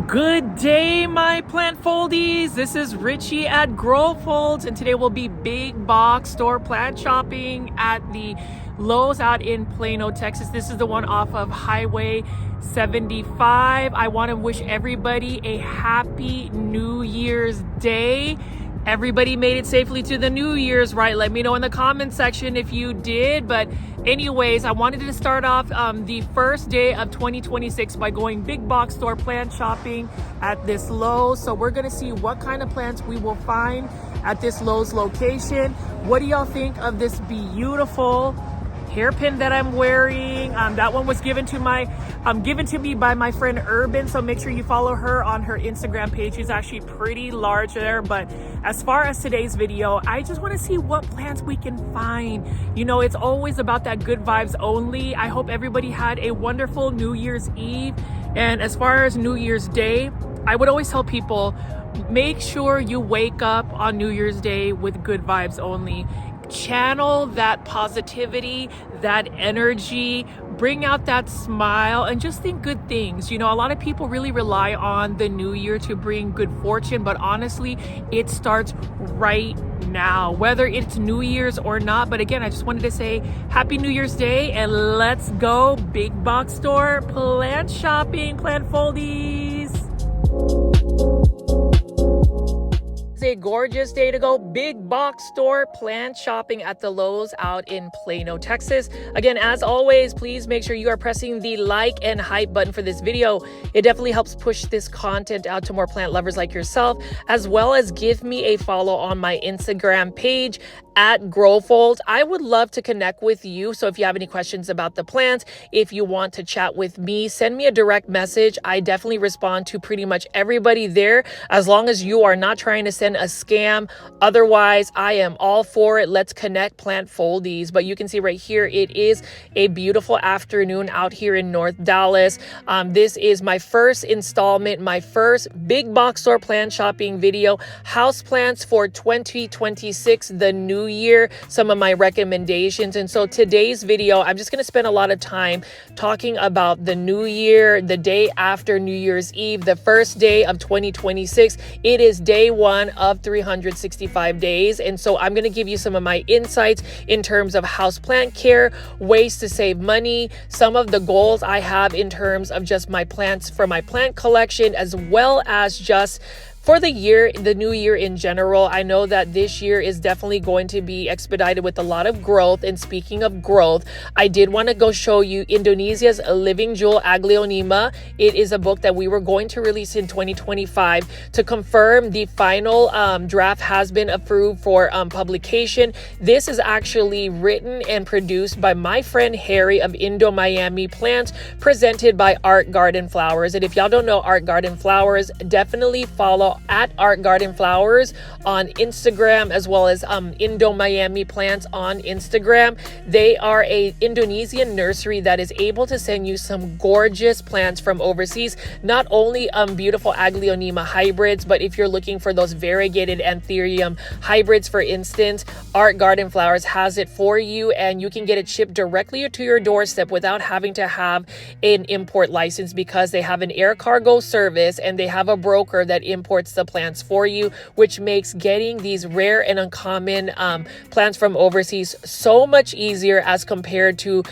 Good day, my plant foldies. This is Richie at Folds, and today we'll be big box store plant shopping at the Lowe's out in Plano, Texas. This is the one off of Highway 75. I want to wish everybody a happy New Year's Day. Everybody made it safely to the New Year's, right? Let me know in the comment section if you did. But anyways, I wanted to start off the first day of 2026 by going big box store plant shopping at this Lowe's. So we're gonna see what kind of plants we will find at this Lowe's location. What do y'all think of this beautiful hairpin that I'm wearing? That one was given to me by my friend Urban, so make sure you follow her on her Instagram page. She's actually pretty large there. But as far as today's video, I just want to see what plants we can find. You know, it's always about that good vibes only. I hope everybody had a wonderful New Year's Eve. And as far as New Year's Day, I would always tell people, make sure you wake up on New Year's Day with good vibes only. Channel that positivity, that energy, bring out that smile, and just think good things. You know, a lot of people really rely on the new year to bring good fortune, but honestly, it starts right now, whether it's New Year's or not. But again, I just wanted to say Happy New Year's Day, and let's go big box store plant shopping, plant foldies. It's a gorgeous day to go big box store plant shopping at the Lowe's out in Plano, Texas. Again, as always, please make sure you are pressing the like and hype button for this video. It definitely helps push this content out to more plant lovers like yourself, as well as give me a follow on my Instagram page at Folds. I would love to connect with you. So if you have any questions about the plants, if you want to chat with me, send me a direct message. I definitely respond to pretty much everybody there, as long as you are not trying to send a scam. Otherwise, I am all for it. Let's connect, plant foldies. But you can see right here, it is a beautiful afternoon out here in North Dallas. This is my first installment, my first big box store plant shopping video, houseplants for 2026, the new year, some of my recommendations. And so today's video, I'm just going to spend a lot of time talking about the new year, the day after New Year's Eve, the first day of 2026. It is day one of 365 days. And so I'm going to give you some of my insights in terms of houseplant care, ways to save money, some of the goals I have in terms of just my plants for my plant collection, as well as just for the year, the new year in general. I know that this year is definitely going to be expedited with a lot of growth. And speaking of growth, I did want to go show you Indonesia's Living Jewel Aglaonema. It is a book that we were going to release in 2025. To confirm, the final draft has been approved for publication. This is actually written and produced by my friend Harry of Indo Miami Plants, presented by Art Garden Flowers. And if y'all don't know Art Garden Flowers, definitely follow at Art Garden Flowers on Instagram, as well as Indo Miami Plants on Instagram. They are a Indonesian nursery that is able to send you some gorgeous plants from overseas. Not only beautiful Aglaonema hybrids, but if you're looking for those variegated anthurium hybrids, for instance, Art Garden Flowers has it for you, and you can get it shipped directly to your doorstep without having to have an import license, because they have an air cargo service and they have a broker that imports the plants for you, which makes getting these rare and uncommon plants from overseas so much easier as compared to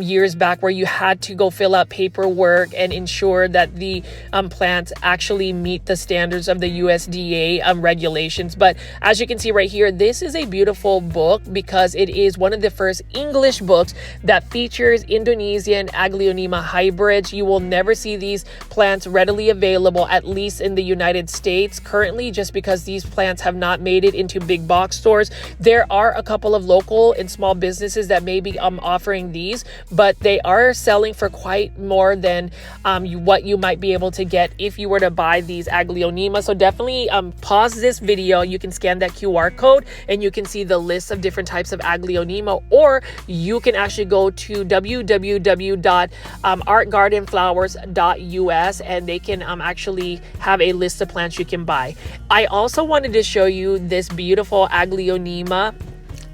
years back, where you had to go fill out paperwork and ensure that the plants actually meet the standards of the USDA regulations. But as you can see right here, this is a beautiful book because it is one of the first English books that features Indonesian Aglaonema hybrids. You will never see these plants readily available, at least in the United States currently, just because these plants have not made it into big box stores. There are a couple of local and small businesses that may be offering these, but they are selling for quite more than what you might be able to get if you were to buy these Aglaonema. So definitely pause this video. You can scan that QR code and you can see the list of different types of Aglaonema, or you can actually go to www.artgardenflowers.us and they can actually have a list of plants you can buy. I also wanted to show you this beautiful Aglaonema.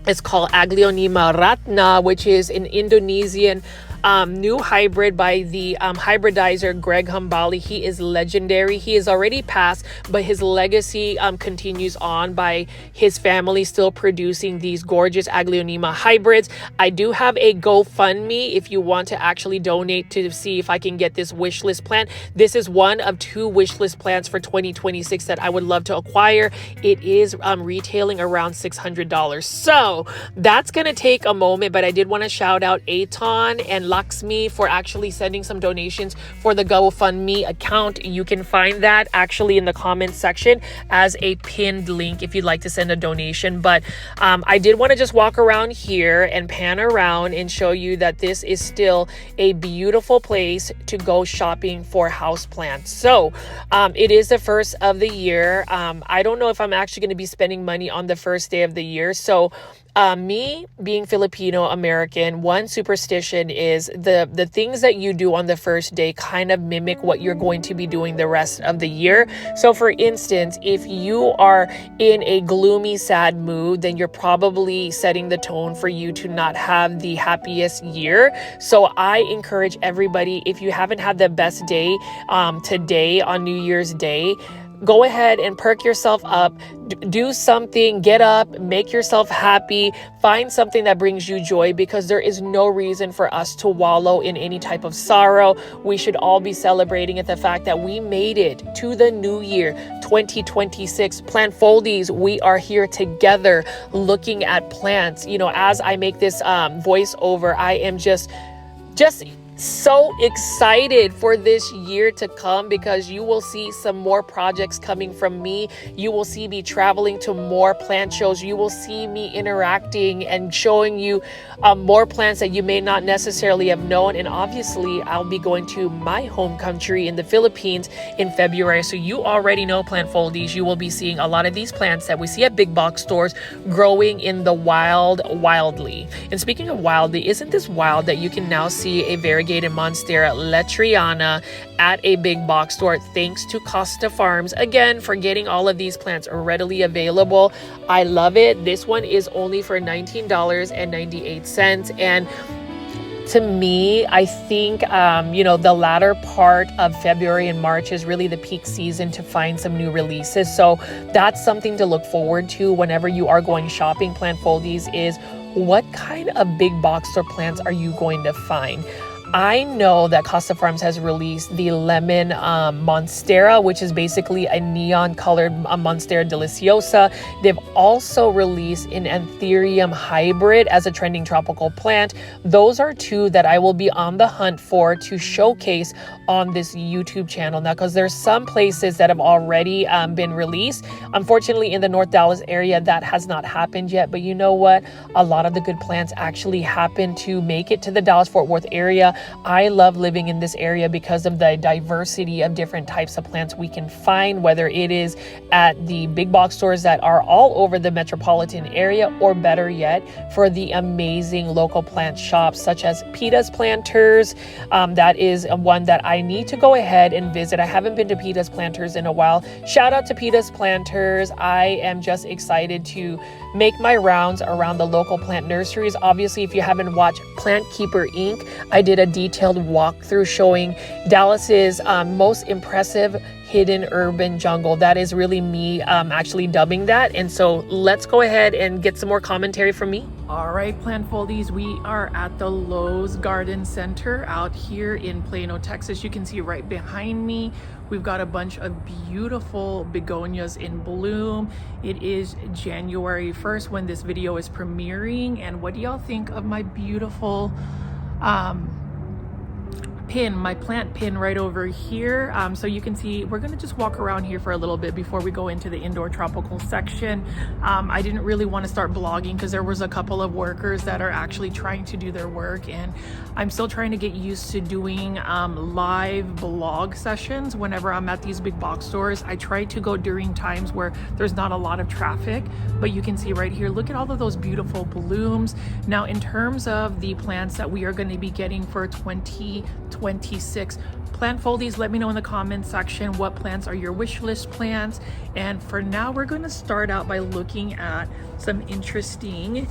It's called Aglaonema Ratna, which is an Indonesian new hybrid by the hybridizer Greg Humbali. He is legendary. He is already passed, but his legacy continues on by his family still producing these gorgeous Aglaonema hybrids. I do have a GoFundMe if you want to actually donate to see if I can get this wish list plant. This is one of 2 wish list plants for 2026 that I would love to acquire. It is retailing around $600. So that's going to take a moment, but I did want to shout out Aton and Lakshmi for actually sending some donations for the GoFundMe account. You can find that actually in the comments section as a pinned link if you'd like to send a donation. But I did want to just walk around here and pan around and show you that this is still a beautiful place to go shopping for houseplants. So it is the first of the year. I don't know if I'm actually going to be spending money on the first day of the year. So me being Filipino American, one superstition is the things that you do on the first day kind of mimic what you're going to be doing the rest of the year. So for instance, if you are in a gloomy, sad mood, then you're probably setting the tone for you to not have the happiest year. So I encourage everybody, if you haven't had the best day today on New Year's Day, go ahead and perk yourself up, do something, get up, make yourself happy, find something that brings you joy, because there is no reason for us to wallow in any type of sorrow. We should all be celebrating at the fact that we made it to the new year, 2026. Plant Foldies, we are here together looking at plants. You know, as I make this voiceover, I am just so excited for this year to come, because you will see some more projects coming from me. You will see me traveling to more plant shows. You will see me interacting and showing you more plants that you may not necessarily have known. And obviously, I'll be going to my home country in the Philippines in February. So you already know, Plant Foldies, you will be seeing a lot of these plants that we see at big box stores growing in the wild, wildly. And speaking of wildly, isn't this wild that you can now see a variegated Monstera Letriana at a big box store, thanks to Costa Farms, again, for getting all of these plants readily available. I love it. This one is only for $19.98. And to me, I think, the latter part of February and March is really the peak season to find some new releases. So that's something to look forward to whenever you are going shopping. Plant Foldies is, what kind of big box store plants are you going to find? I know that Costa Farms has released the lemon Monstera, which is basically a neon colored Monstera Deliciosa. They've also released an Anthurium hybrid as a trending tropical plant. Those are 2 that I will be on the hunt for to showcase on this YouTube channel now, because there's some places that have already been released. Unfortunately, in the North Dallas area, that has not happened yet. But you know what? A lot of the good plants actually happen to make it to the Dallas-Fort Worth area. I love living in this area because of the diversity of different types of plants we can find, whether it is at the big box stores that are all over the metropolitan area, or better yet, for the amazing local plant shops such as Pita's Planters. That is one that I need to go ahead and visit. I haven't been to Pita's Planters in a while. Shout out to Pita's Planters. I am just excited to make my rounds around the local plant nurseries. Obviously, if you haven't watched Plant Keeper Inc., I did a detailed walkthrough showing Dallas's most impressive hidden urban jungle. That is really me actually dubbing that. And so let's go ahead and get some more commentary from me. All right, Plant Foldies, we are at the Lowe's Garden Center out here in Plano, Texas. You can see right behind me, we've got a bunch of beautiful begonias in bloom. It is January 1st when this video is premiering. And what do y'all think of my beautiful pin, my plant pin right over here? So you can see, we're gonna just walk around here for a little bit before we go into the indoor tropical section. I didn't really want to start blogging because there was a couple of workers that are actually trying to do their work, and I'm still trying to get used to doing live blog sessions whenever I'm at these big box stores. I try to go during times where there's not a lot of traffic, but you can see right here, look at all of those beautiful blooms. Now, in terms of the plants that we are going to be getting for 2026, Plant Foldies, let me know in the comments section what plants are your wish list plants. And for now, we're going to start out by looking at some interesting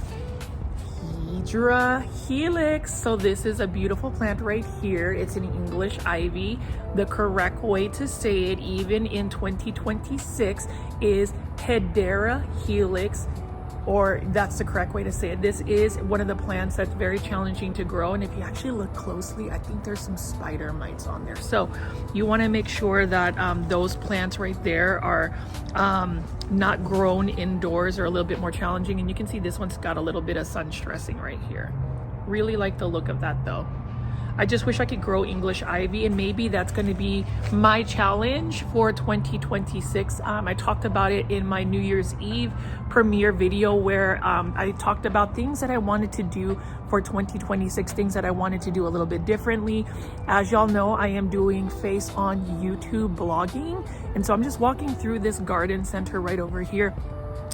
Hydra Helix. So this is a beautiful plant right here. It's an English ivy. The correct way to say it, even in 2026, is Hedera Helix, or that's the correct way to say it. This is one of the plants that's very challenging to grow, and if you actually look closely, I think there's some spider mites on there. So you want to make sure that those plants right there are not grown indoors or a little bit more challenging. And you can see this one's got a little bit of sun stressing right here. Really like the look of that though. I just wish I could grow English ivy, and maybe that's going to be my challenge for 2026. I talked about it in my New Year's Eve premiere video where I talked about things that I wanted to do for 2026, things that I wanted to do a little bit differently. As y'all know, I am doing face on YouTube blogging, and so I'm just walking through this garden center right over here.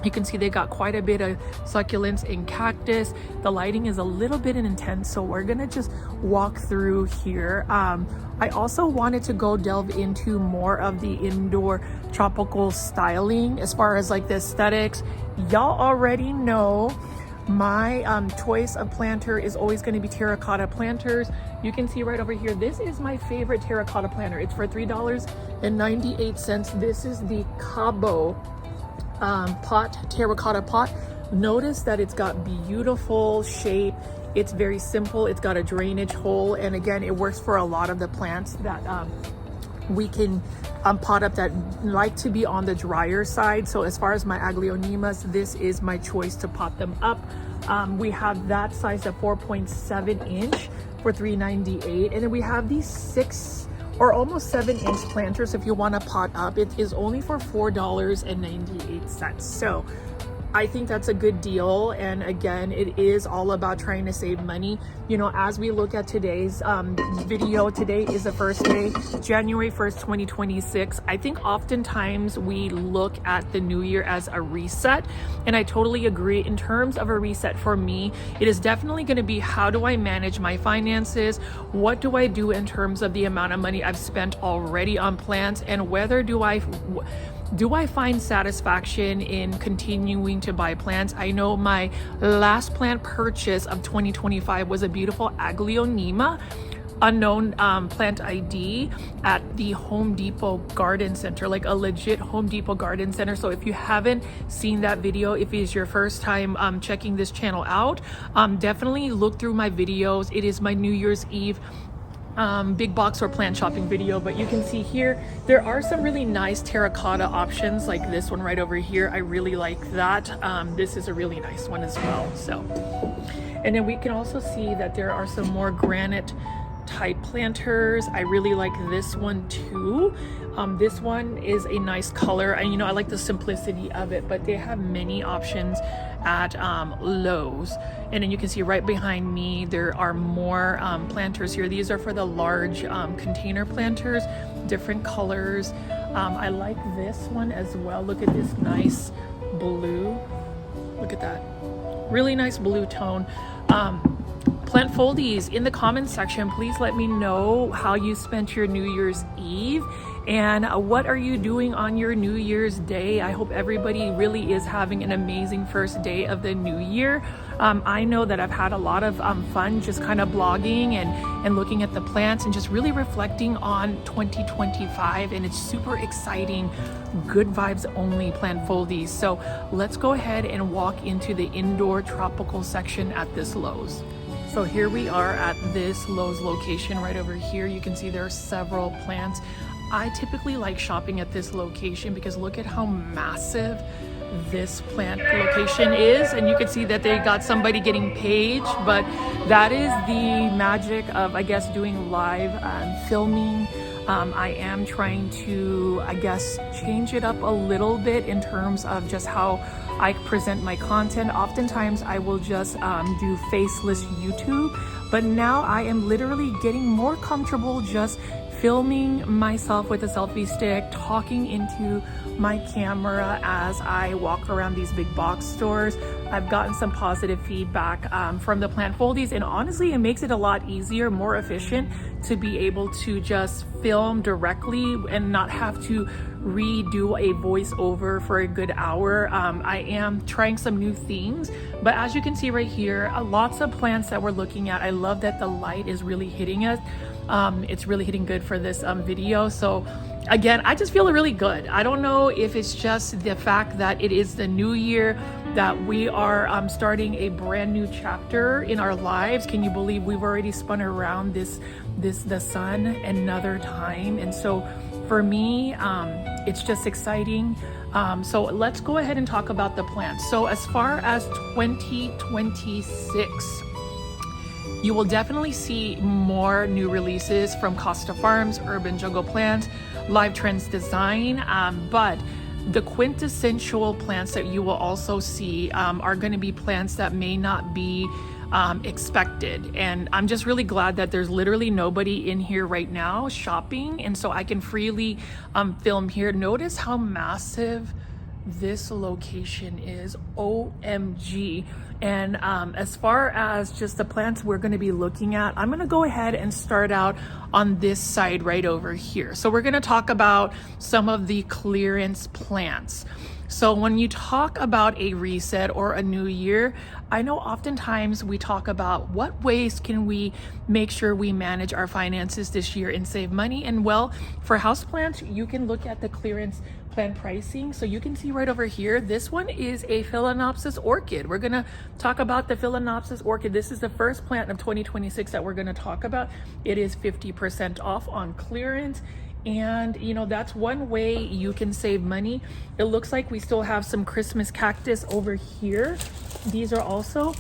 You can see they got quite a bit of succulents and cactus. The lighting is a little bit intense, so we're gonna just walk through here. I also wanted to go delve into more of the indoor tropical styling as far as like the aesthetics. Y'all already know my choice of planter is always going to be terracotta planters. You can see right over here, this is my favorite terracotta planter. It's for $3.98. This is the Cabo terracotta pot. Notice that it's got beautiful shape. It's very simple. It's got a drainage hole, and again, it works for a lot of the plants that we can pot up that like to be on the drier side. So as far as my aglaonemas, this is my choice to pot them up. We have that size at 4.7 inch for $3.98, and then we have these 6 or almost 7-inch planters if you want to pot up. It is only for $4.98. So I think that's a good deal. And again, it is all about trying to save money. You know, as we look at today's video, today is the first day, January 1st, 2026. I think oftentimes we look at the new year as a reset. And I totally agree. In terms of a reset for me, it is definitely going to be, how do I manage my finances? What do I do in terms of the amount of money I've spent already on plants? And whether do I find satisfaction in continuing to buy plants? I know my last plant purchase of 2025 was a beautiful aglaonema, unknown plant ID at the Home Depot garden center, like a legit Home Depot garden center. So if you haven't seen that video, if it is your first time checking this channel out, definitely look through my videos. It is my New Year's Eve big box or plant shopping video. But you can see here there are some really nice terracotta options, like this one right over here. I really like that. This is a really nice one as well. So, and then we can also see that there are some more granite type planters. I really like this one too. This one is a nice color, and you know, I like the simplicity of it, but they have many options at Lowe's. And then you can see right behind me there are more planters here. These are for the large container planters, different colors. I like this one as well. Look at this nice blue. Look at that, really nice blue tone. Plant Foldies, in the comments section, please let me know how you spent your New Year's Eve and what are you doing on your New Year's Day. I hope everybody really is having an amazing first day of the new year. I know that I've had a lot of fun just kind of blogging and looking at the plants and just really reflecting on 2025, and it's super exciting. Good vibes only, Plant Foldies. So let's go ahead and walk into the indoor tropical section at this Lowe's. So here we are at this Lowe's location right over here. You can see there are several plants. I typically like shopping at this location because look at how massive this plant location is, and you can see that they got somebody getting paid, but that is the magic of, I guess, doing live filming. I am trying to, I guess, change it up a little bit in terms of just how I present my content. Oftentimes I will just do faceless YouTube, but now I am literally getting more comfortable just filming myself with a selfie stick, talking into my camera as I walk around these big box stores. I've gotten some positive feedback from the plant Foldies, and honestly, it makes it a lot easier, more efficient to be able to just film directly and not have to redo a voiceover for a good hour. I am trying some new things, but as you can see right here, lots of plants that we're looking at. I love that the light is really hitting us. It's really hitting good for this video. So again, I just feel really good. I don't know if it's just the fact that it is the new year, that we are starting a brand new chapter in our lives. Can you believe we've already spun around the sun another time? And so for me, it's just exciting. So let's go ahead and talk about the plants. So as far as 2026, you will definitely see more new releases from Costa Farms, Urban Jungle Plants, Live Trends Design, but the quintessential plants that you will also see are going to be plants that may not be expected. And I'm just really glad that there's literally nobody in here right now shopping, and so I can freely film here. Notice how massive this location is. OMG. And as far as just the plants we're going to be looking at, I'm going to go ahead and start out on this side right over here. So we're going to talk about some of the clearance plants. So when you talk about a reset or a new year, I know oftentimes we talk about what ways can we make sure we manage our finances this year and save money. And well, for houseplants, you can look at the clearance plant pricing. So you can see right over here, this one is a Phalaenopsis orchid. We're gonna talk about the Phalaenopsis orchid. This is the first plant of 2026 that we're gonna talk about. It is 50% off on clearance. And you know, that's one way you can save money. It looks like we still have some Christmas cactus over here. These are also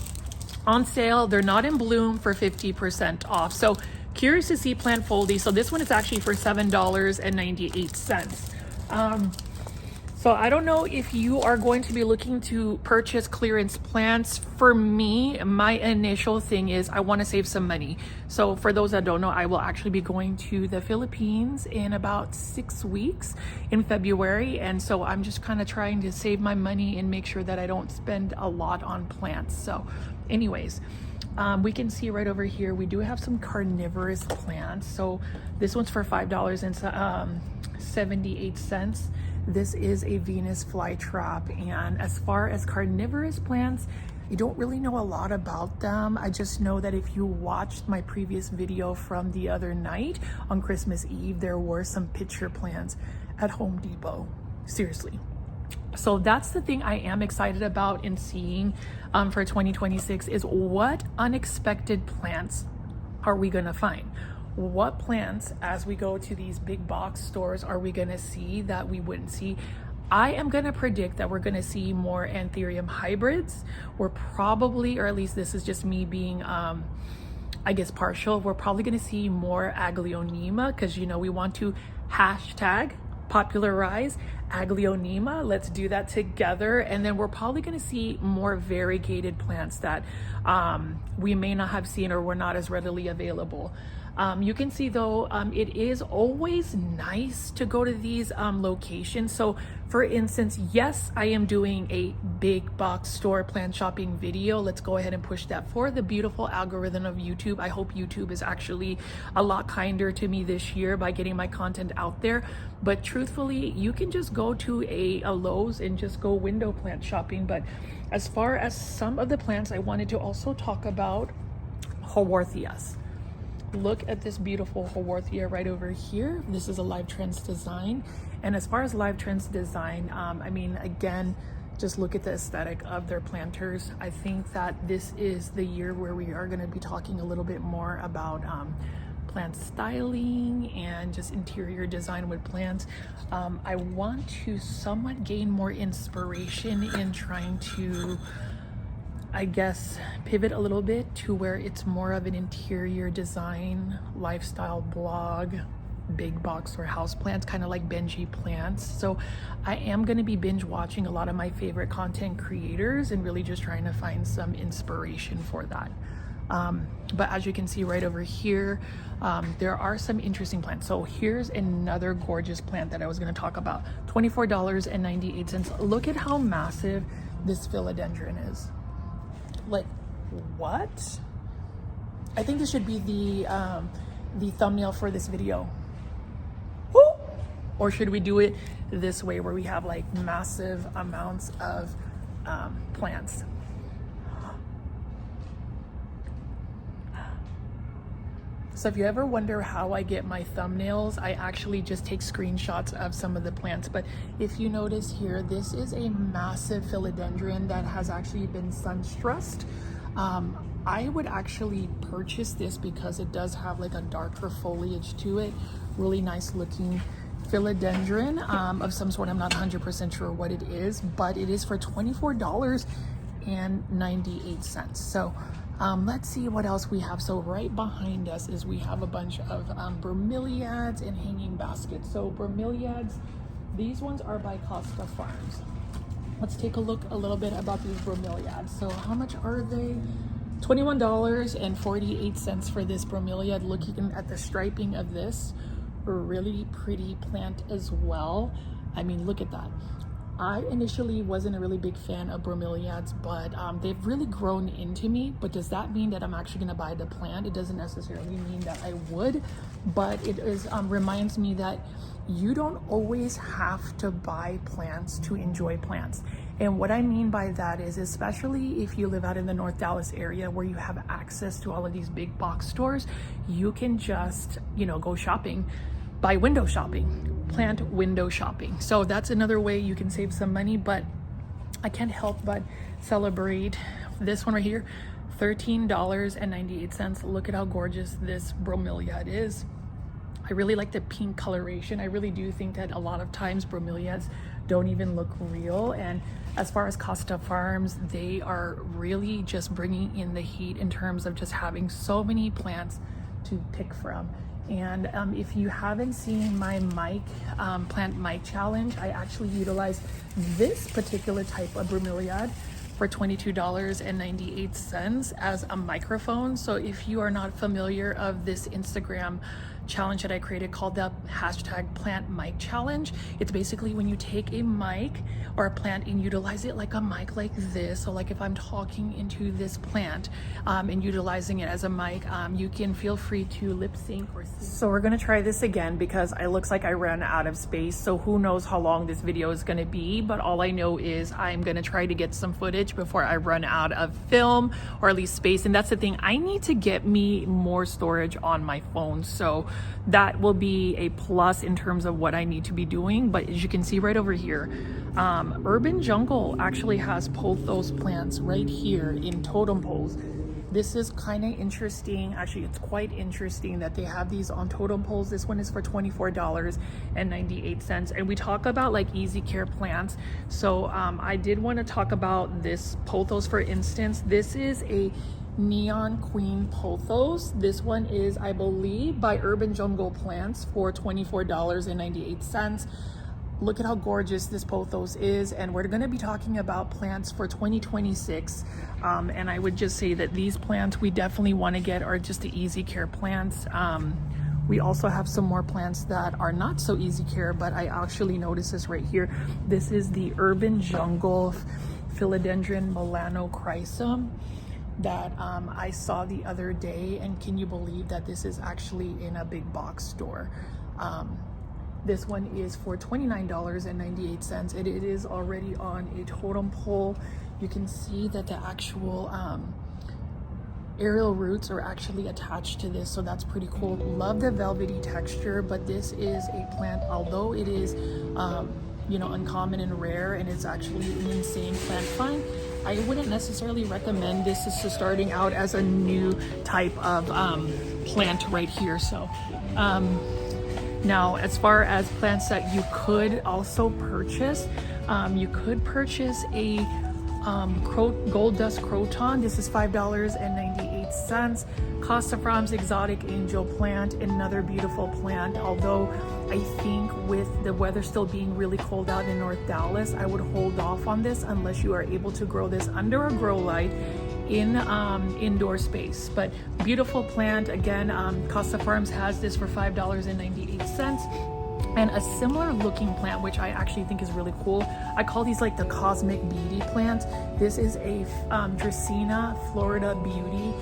on sale. They're not in bloom, for 50% off. So curious to see plant Foldies. So this one is actually for $7.98. So I don't know if you are going to be looking to purchase clearance plants. For me, my initial thing is I want to save some money. So for those that don't know, I will actually be going to the Philippines in about 6 weeks in February. And so I'm just kind of trying to save my money and make sure that I don't spend a lot on plants. So anyways, we can see right over here, we do have some carnivorous plants. So this one's for $5.78. This is a Venus flytrap. And as far as carnivorous plants, I don't really know a lot about them. I just know that if you watched my previous video from the other night on Christmas Eve, there were some pitcher plants at Home Depot. Seriously. So that's the thing I am excited about in seeing for 2026 is what unexpected plants are we gonna find? What plants, as we go to these big box stores, are we gonna see that we wouldn't see? I am gonna predict that we're gonna see more Anthurium hybrids. We're probably, or at least this is just me being, I guess partial, we're probably gonna see more Aglaonema, because you know we want to hashtag popularize Aglaonema. Let's do that together. And then we're probably going to see more variegated plants that we may not have seen or were not as readily available. You can see though, it is always nice to go to these locations. So for instance, yes, I am doing a big box store plant shopping video. Let's go ahead and push that for the beautiful algorithm of YouTube. I hope YouTube is actually a lot kinder to me this year by getting my content out there. But truthfully, you can just go to a Lowe's and just go window plant shopping. But as far as some of the plants, I wanted to also talk about Haworthias. Look at this beautiful Haworthia right over here. This is a Live Trends design. And as far as Live Trends design, I mean, again, just look at the aesthetic of their planters. I think that this is the year where we are going to be talking a little bit more about plant styling and just interior design with plants. I want to somewhat gain more inspiration in trying to, I guess, pivot a little bit to where it's more of an interior design, lifestyle blog, big box or house plants, kind of like Benji Plants. So I am going to be binge watching a lot of my favorite content creators and really just trying to find some inspiration for that. But as you can see right over here, there are some interesting plants. So here's another gorgeous plant that I was going to talk about. $24.98. Look at how massive this philodendron is. Like, what? I think this should be the thumbnail for this video. Woo! Or should we do it this way where we have like massive amounts of plants? So if you ever wonder how I get my thumbnails, I actually just take screenshots of some of the plants. But if you notice here, this is a massive philodendron that has actually been sun-stressed. I would actually purchase this because it does have like a darker foliage to it. Really nice looking philodendron of some sort. I'm not 100% sure what it is, but it is for $24.98. So let's see what else we have. So right behind us is we have a bunch of bromeliads and hanging baskets. So bromeliads, these ones are by Costa Farms. Let's take a look a little bit about these bromeliads. So how much are they? $21.48 for this bromeliad. Looking at the striping of this, a really pretty plant as well. I mean, look at that. I initially wasn't a really big fan of bromeliads, but they've really grown into me. But does that mean that I'm actually going to buy the plant? It doesn't necessarily mean that I would, but it is reminds me that you don't always have to buy plants to enjoy plants. And what I mean by that is, especially if you live out in the North Dallas area where you have access to all of these big box stores, you can just, you know, go shopping by window shopping, plant window shopping. So that's another way you can save some money, but I can't help but celebrate this one right here, $13.98. Look at how gorgeous this bromeliad is. I really like the pink coloration. I really do think that a lot of times bromeliads don't even look real. And as far as Costa Farms, they are really just bringing in the heat in terms of just having so many plants to pick from. And if you haven't seen my plant mic challenge, I actually utilize this particular type of bromeliad for $22.98 as a microphone. So if you are not familiar of this Instagram challenge that I created called the #plant mic challenge, it's basically when you take a mic or a plant and utilize it like a mic like this. So like if I'm talking into this plant and utilizing it as a mic, you can feel free to lip sync or sing. So we're gonna try this again because it looks like I ran out of space. So who knows how long this video is gonna be, but all I know is I'm gonna try to get some footage before I run out of film or at least space. And that's the thing, I need to get me more storage on my phone. So that will be a plus in terms of what I need to be doing. But as you can see right over here, Urban Jungle actually has pothos plants right here in totem poles. This is kind of interesting. Actually, it's quite interesting that they have these on totem poles. This one is for $24.98. And we talk about like easy care plants. So I did want to talk about this pothos, for instance. This is a Neon Queen pothos. This one is, I believe, by Urban Jungle Plants for $24.98. Look at how gorgeous this pothos is, and we're going to be talking about plants for 2026. And I would just say that these plants we definitely want to get are just the easy care plants. We also have some more plants that are not so easy care, but I actually noticed this right here. This is the Urban Jungle Philodendron Melanochrysum that I saw the other day, and can you believe that this is actually in a big box store? This one is for $29.98, and it is already on a totem pole. You can see that the actual aerial roots are actually attached to this, so that's pretty cool. Love the velvety texture, but this is a plant, although it is you know, uncommon and rare, and it's actually an insane plant find, I wouldn't necessarily recommend this as starting out as a new type of plant right here. So now as far as plants that you could also purchase, you could purchase a gold dust croton. This is $5.98. Costa Farms exotic angel plant, another beautiful plant. Although I think with the weather still being really cold out in North Dallas, I would hold off on this unless you are able to grow this under a grow light in indoor space. But beautiful plant. Again, Costa Farms has this for $5.98. And a similar looking plant, which I actually think is really cool. I call these like the cosmic beauty plants. This is a Dracaena Florida Beauty.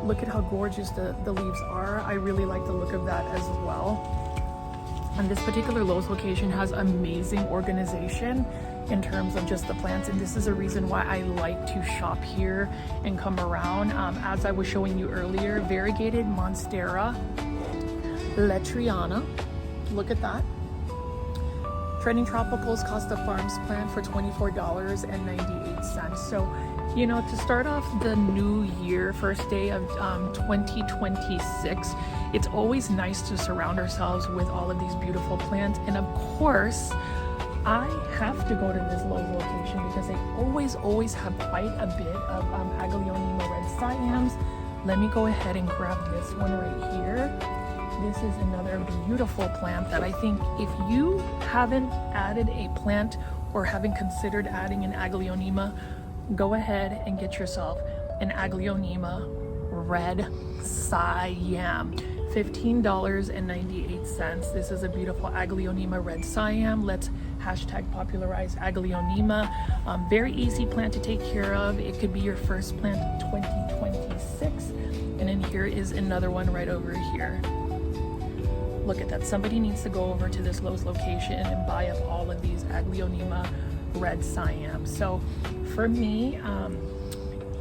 Look at how gorgeous the leaves are. I really like the look of that as well. And this particular Lowe's location has amazing organization in terms of just the plants, and this is a reason why I like to shop here and come around. As I was showing you earlier, variegated Monstera Letriana. Look at that. Trending Tropicals Costa Farms plant for $24.98. So, you know, to start off the new year, first day of 2026, it's always nice to surround ourselves with all of these beautiful plants. And of course, I have to go to this Lowe's location because they always have quite a bit of Aglaonema red siams. Let me go ahead and grab this one right here. This is another beautiful plant that I think if you haven't added a plant or haven't considered adding an Aglaonema, go ahead and get yourself an Aglaonema red siam. $15.98. This is a beautiful Aglaonema red siam. Let's hashtag popularize Aglaonema. Very easy plant to take care of. It could be your first plant of 2026. And then here is another one right over here. Look at that. Somebody needs to go over to this Lowe's location and buy up all of these Aglaonema red siam. So for me,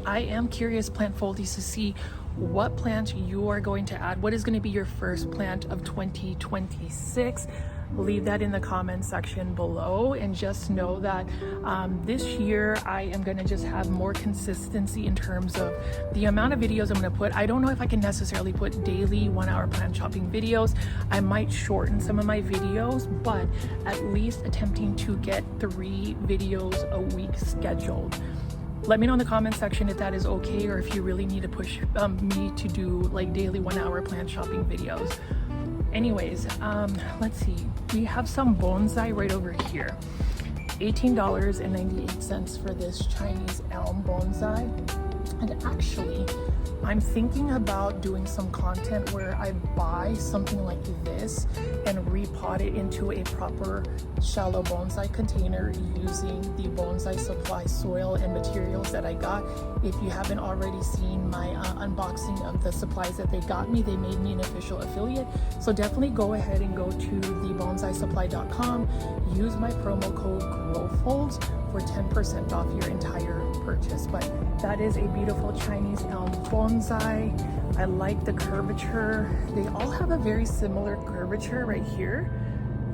I am curious, plant foldies, to see what plant you are going to add. What is going to be your first plant of 2026? Leave that in the comment section below, and just know that this year I am going to just have more consistency in terms of the amount of videos I'm going to put. I don't know if I can necessarily put daily 1 hour plant shopping videos. I might shorten some of my videos, but at least attempting to get 3 videos a week scheduled. Let me know in the comment section if that is okay, or if you really need to push me to do like daily 1 hour plant shopping videos. Anyways, let's see. We have some bonsai right over here. $18.98 for this Chinese elm bonsai. And actually, I'm thinking about doing some content where I buy something like this and repot it into a proper shallow bonsai container using the Bonsai Supply soil and materials that I got. If you haven't already seen my unboxing of the supplies that they got me, they made me an official affiliate. So definitely go ahead and go to thebonsai.supply.com, use my promo code GROWFOLDS for 10% off your entire purchase. But that is a beautiful Chinese elm bonsai. I like the curvature. They all have a very similar curvature right here.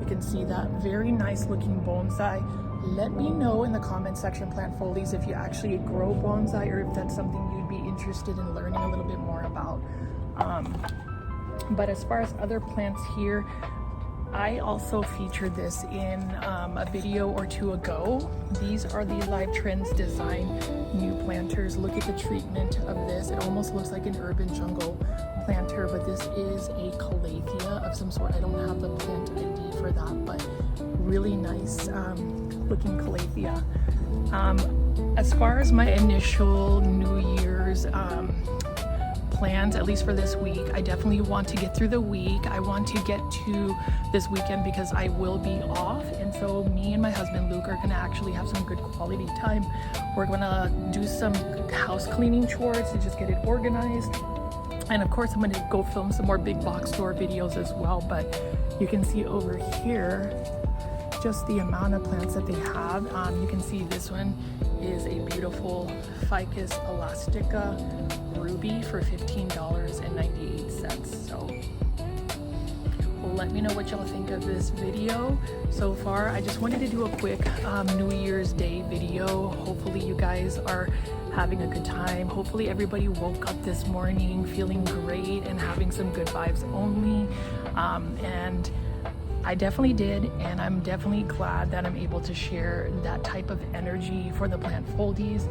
You can see that very nice looking bonsai. Let me know in the comment section, plant foldies, if you actually grow bonsai or if that's something you'd be interested in learning a little bit more about. But as far as other plants here, I also featured this in a video or two ago. These are the Live Trends Design new planters. Look at the treatment of this. It almost looks like an urban jungle planter, but this is a calathea of some sort. I don't have the plant ID for that, but really nice looking calathea. As far as my initial New Year's plans, at least for this week, I definitely want to get through the week. I want to get to this weekend because I will be off, and so me and my husband Luke are gonna actually have some good quality time. We're gonna do some house cleaning chores to just get it organized, and of course I'm gonna go film some more big box store videos as well. But you can see over here just the amount of plants that they have. You can see this one is a beautiful Ficus elastica ruby for $15.98. So let me know what y'all think of this video so far. I just wanted to do a quick New Year's Day video. Hopefully you guys are having a good time. Hopefully everybody woke up this morning feeling great and having some good vibes only. And I definitely did, and I'm definitely glad that I'm able to share that type of energy for the plant foldies.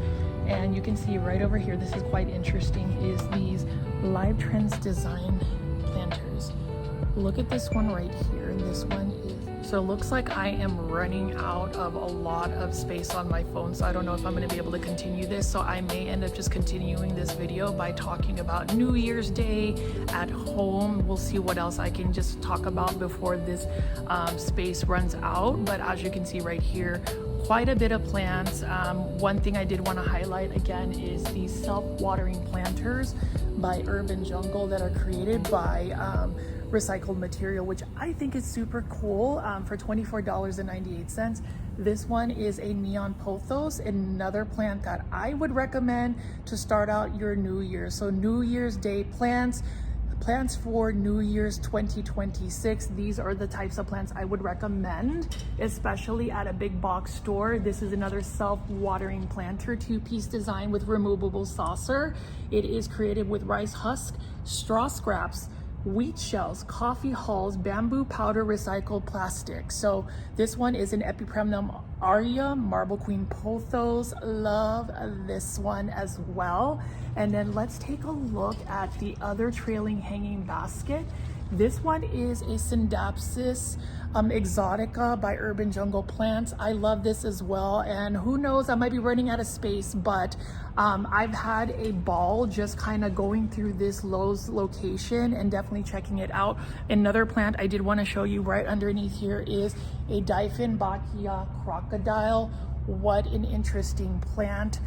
And you can see right over here, this is quite interesting, is these Live Trends Design planters. Look at this one right here. This one is So it looks like I am running out of a lot of space on my phone, so I don't know if I'm going to be able to continue this. So I may end up just continuing this video by talking about New Year's Day at home. We'll see what else I can just talk about before this space runs out. But as you can see right here, quite a bit of plants. One thing I did want to highlight again is these self-watering planters by Urban Jungle that are created by recycled material, which I think is super cool. For $24.98. This one is a neon pothos, another plant that I would recommend to start out your New Year. So New Year's Day plants for New Year's 2026. These are the types of plants I would recommend, especially at a big box store. This is another self-watering planter, two-piece design with removable saucer. It is created with rice husk, straw scraps, wheat shells, coffee hulls, bamboo powder, recycled plastic. So this one is an Epipremnum aria, Marble Queen pothos. Love this one as well. And then let's take a look at the other trailing hanging basket. This one is a Syndapsis exotica by Urban Jungle Plants. I love this as well, and who knows, I might be running out of space, but I've had a ball just kind of going through this Lowe's location and definitely checking it out. Another plant I did want to show you right underneath here is a Dieffenbachia crocodile. What an interesting plant.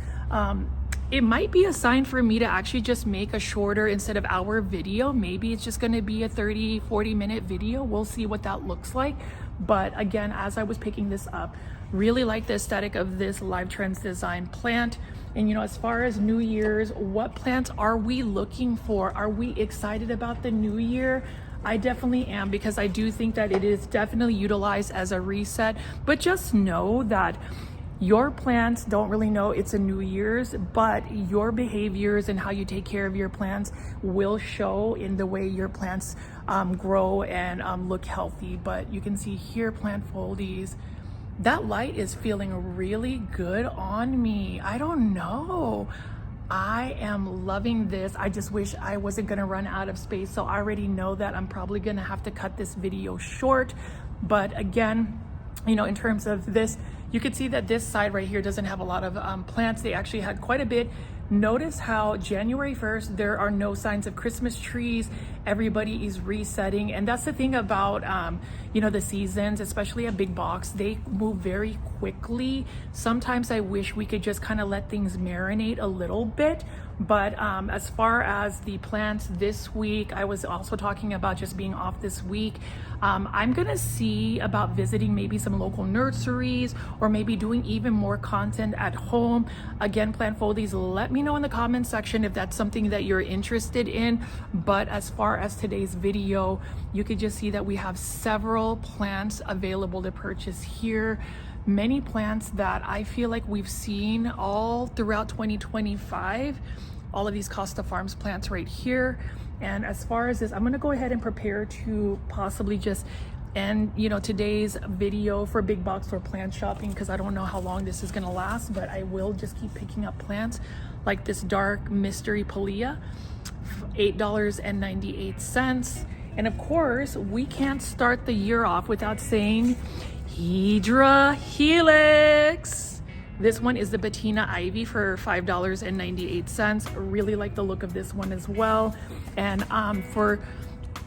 It might be a sign for me to actually just make a shorter instead of hour video. Maybe it's just going to be a 30-40 minute video. We'll see what that looks like. But again, as I was picking this up, really like the aesthetic of this Live Trends design plant. And you know, as far as New Year's, what plants are we looking for? Are we excited about the new year? I definitely am, because I do think that it is definitely utilized as a reset. But just know that your plants don't really know it's a New Year's, but your behaviors and how you take care of your plants will show in the way your plants grow and look healthy. But you can see here, plant Foldies. That light is feeling really good on me. I don't know. I am loving this. I just wish I wasn't gonna run out of space. So I already know that I'm probably gonna have to cut this video short. But again, you know, in terms of this, you could see that this side right here doesn't have a lot of plants. They actually had quite a bit. Notice how January 1st, there are no signs of Christmas trees. Everybody is resetting. And that's the thing about, you know, the seasons, especially a big box, they move very quickly. Sometimes I wish we could just kind of let things marinate a little bit. But as far as the plants this week, I was also talking about just being off this week. I'm gonna see about visiting maybe some local nurseries or maybe doing even more content at home. Again, plant Foldies, let me know in the comment section if that's something that you're interested in. But as far as today's video, you could just see that we have several plants available to purchase here. Many plants that I feel like we've seen all throughout 2025. All of these Costa Farms plants right here. And as far as this, I'm gonna go ahead and prepare to possibly just end, you know, today's video for big box or plant shopping, because I don't know how long this is gonna last, but I will just keep picking up plants like this dark mystery Palea, $8.98. And of course, we can't start the year off without saying Hydra Helix. This one is the Patina Ivy for $5.98. Really like the look of this one as well. And for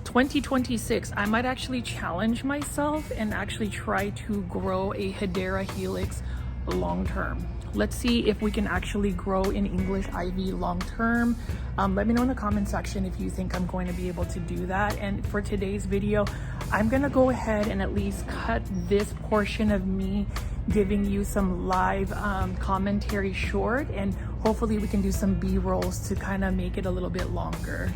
2026, I might actually challenge myself and actually try to grow a Hydra Helix long term. Let's see if we can actually grow an English ivy long term. Let me know in the comment section if you think I'm going to be able to do that. And for today's video, I'm gonna go ahead and at least cut this portion of me giving you some live commentary short, and hopefully we can do some B-rolls to kind of make it a little bit longer.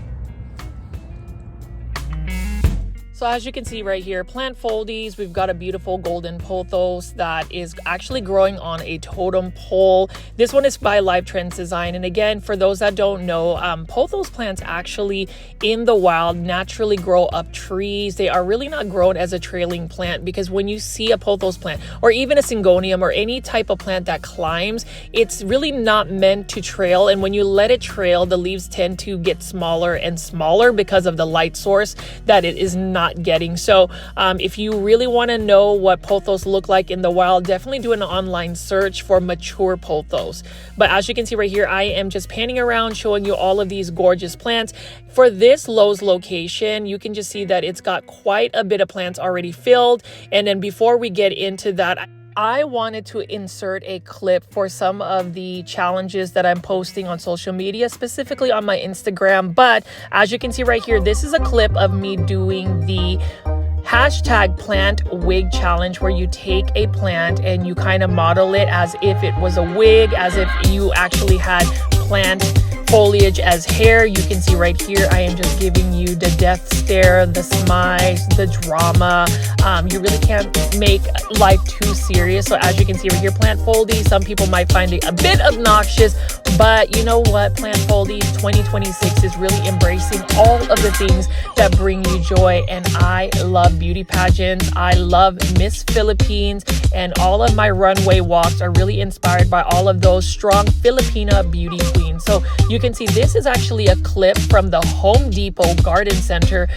So as you can see right here, plant Foldies, we've got a beautiful golden pothos that is actually growing on a totem pole. This one is by Live Trends Design. And again, for those that don't know, pothos plants actually in the wild naturally grow up trees. They are really not grown as a trailing plant, because when you see a pothos plant or even a syngonium or any type of plant that climbs, it's really not meant to trail. And when you let it trail, the leaves tend to get smaller and smaller because of the light source that it is not not getting. So if you really want to know what pothos look like in the wild, definitely do an online search for mature pothos. But as you can see right here, I am just panning around showing you all of these gorgeous plants. For this Lowe's location, you can just see that it's got quite a bit of plants already filled. And then before we get into that, I wanted to insert a clip for some of the challenges that I'm posting on social media, specifically on my Instagram. But as you can see right here, this is a clip of me doing the #plant wig challenge, where you take a plant and you kind of model it as if it was a wig, as if you actually had plant foliage as hair. You can see right here, I am just giving you the death stare, the smiles, the drama. You really can't make life too serious. So as you can see right here, plant Foldies, some people might find it a bit obnoxious, but you know what, plant Foldies 2026 is really embracing all of the things that bring you joy. And I love beauty pageants. I love Miss Philippines, and all of my runway walks are really inspired by all of those strong Filipina beauty queens. So you can see this is actually a clip from the Home Depot Garden Center.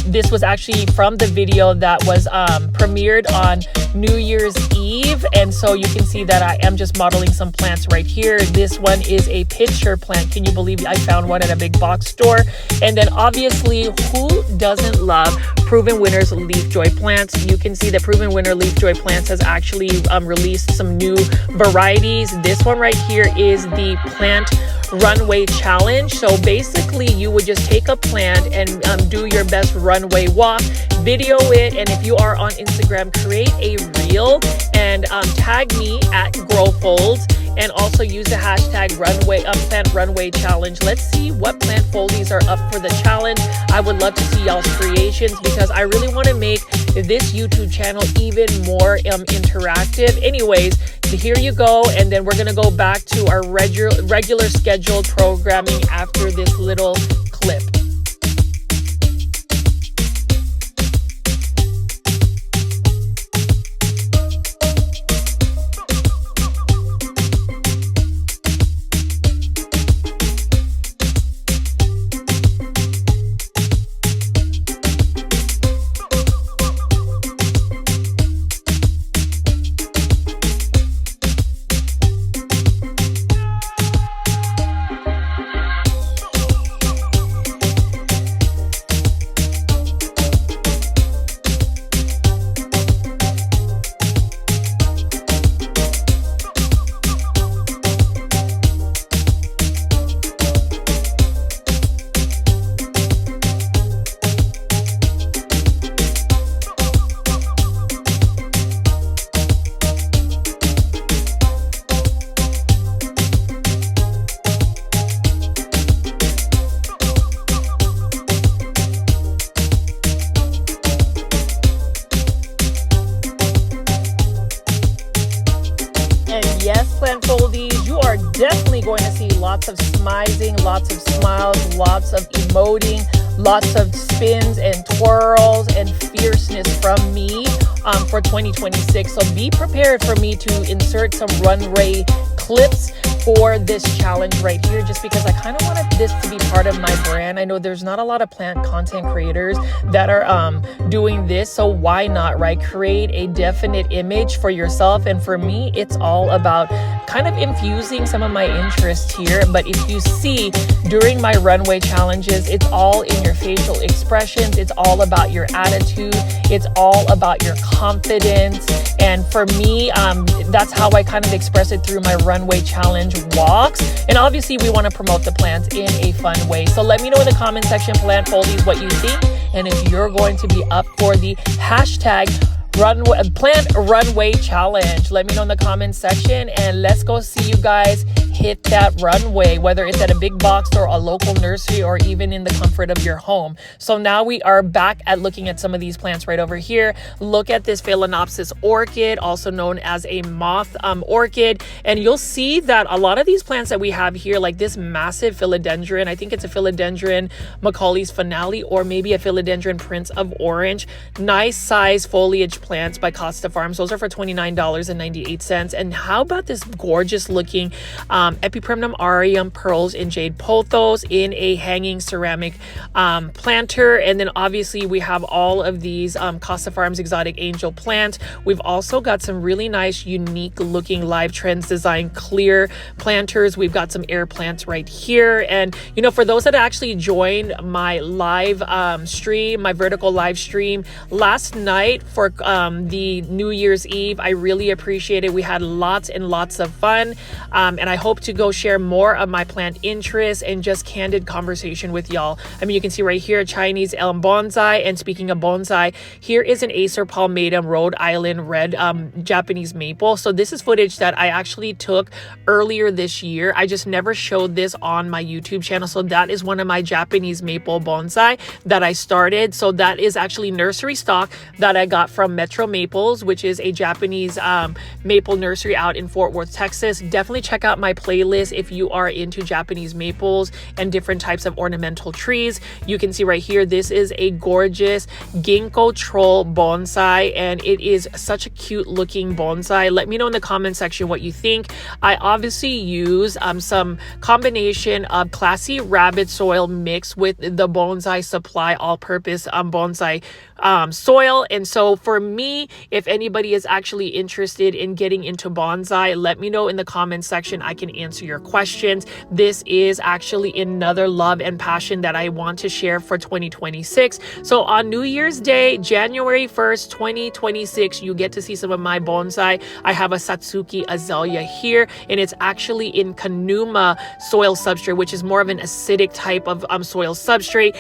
This was actually from the video that was premiered on New Year's Eve. And so you can see that I am just modeling some plants right here. This one is a pitcher plant. Can you believe I found one at a big box store? And then obviously, who doesn't love Proven Winner's Leafjoy plants? You can see that Proven Winner Leafjoy plants has actually released some new varieties. This one right here is the Plant Runway Challenge. So basically, you would just take a plant and do your best runway walk, video it, and if you are on Instagram, create a reel and tag me at GrowFolds, and also use the hashtag Plant Runway Challenge. Let's see what plant Foldies are up for the challenge. I would love to see y'all's creations, because I really want to make this YouTube channel even more interactive. Anyways, here you go, and then we're gonna go back to our regular scheduled programming after this little clip. Plant Foldies, you are definitely going to see lots of smizing, lots of smiles, lots of emoting, lots of spins and twirls and fierceness from me for 2026. So be prepared for me to insert some runway clips for this challenge right here, just because I kind of wanted this to be part of my brand. I know there's not a lot of plant content creators that are doing this, so why not, right? Create a definite image for yourself. And for me, it's all about kind of infusing some of my interests here. But if you see during my runway challenges, it's all in your facial expressions. It's all about your attitude. It's all about your confidence. And for me, that's how I kind of express it through my runway challenge walks. And obviously we want to promote the plants in a fun way. So let me know in the comment section, Plant Foldies, what you think, and if you're going to be up for the hashtag Plant Runway Challenge. Let me know in the comment section, and let's go see you guys hit that runway, whether it's at a big box store, a local nursery, or even in the comfort of your home. So now we are back at looking at some of these plants right over here. Look at this Phalaenopsis orchid, also known as a moth orchid. And you'll see that a lot of these plants that we have here, like this massive philodendron, I think it's a philodendron Macaulay's finale, or maybe a philodendron Prince of Orange. Nice size foliage plants by Costa Farms. Those are for $29.98. And how about this gorgeous looking Epipremnum aureum pearls in jade pothos in a hanging ceramic planter. And then obviously we have all of these Costa Farms exotic angel plants. We've also got some really nice, unique looking Live Trends design clear planters. We've got some air plants right here. And, you know, for those that actually joined my live stream, my vertical live stream last night for the New Year's Eve, I really appreciate it. We had lots and lots of fun. And I hope to go share more of my plant interests and just candid conversation with y'all. I mean, you can see right here, Chinese elm bonsai. And speaking of bonsai, here is an Acer palmatum Rhode Island red Japanese maple. So this is footage that I actually took earlier this year. I just never showed this on my YouTube channel. So that is one of my Japanese maple bonsai that I started. So that is actually nursery stock that I got from Metro Maples, which is a Japanese maple nursery out in Fort Worth, Texas. Definitely check out my playlist if you are into Japanese maples and different types of ornamental trees. You can see right here, this is a gorgeous ginkgo troll bonsai, and it is such a cute looking bonsai. Let me know in the comment section what you think. I obviously use some combination of classy rabbit soil mixed with the Bonsai Supply all-purpose bonsai soil. And so for me, if anybody is actually interested in getting into bonsai, let me know in the comment section. I can answer your questions. This is actually another love and passion that I want to share for 2026. So on New Year's Day, January 1st, 2026, you get to see some of my bonsai. I have a Satsuki azalea here, and it's actually in Kanuma soil substrate, which is more of an acidic type of soil substrate.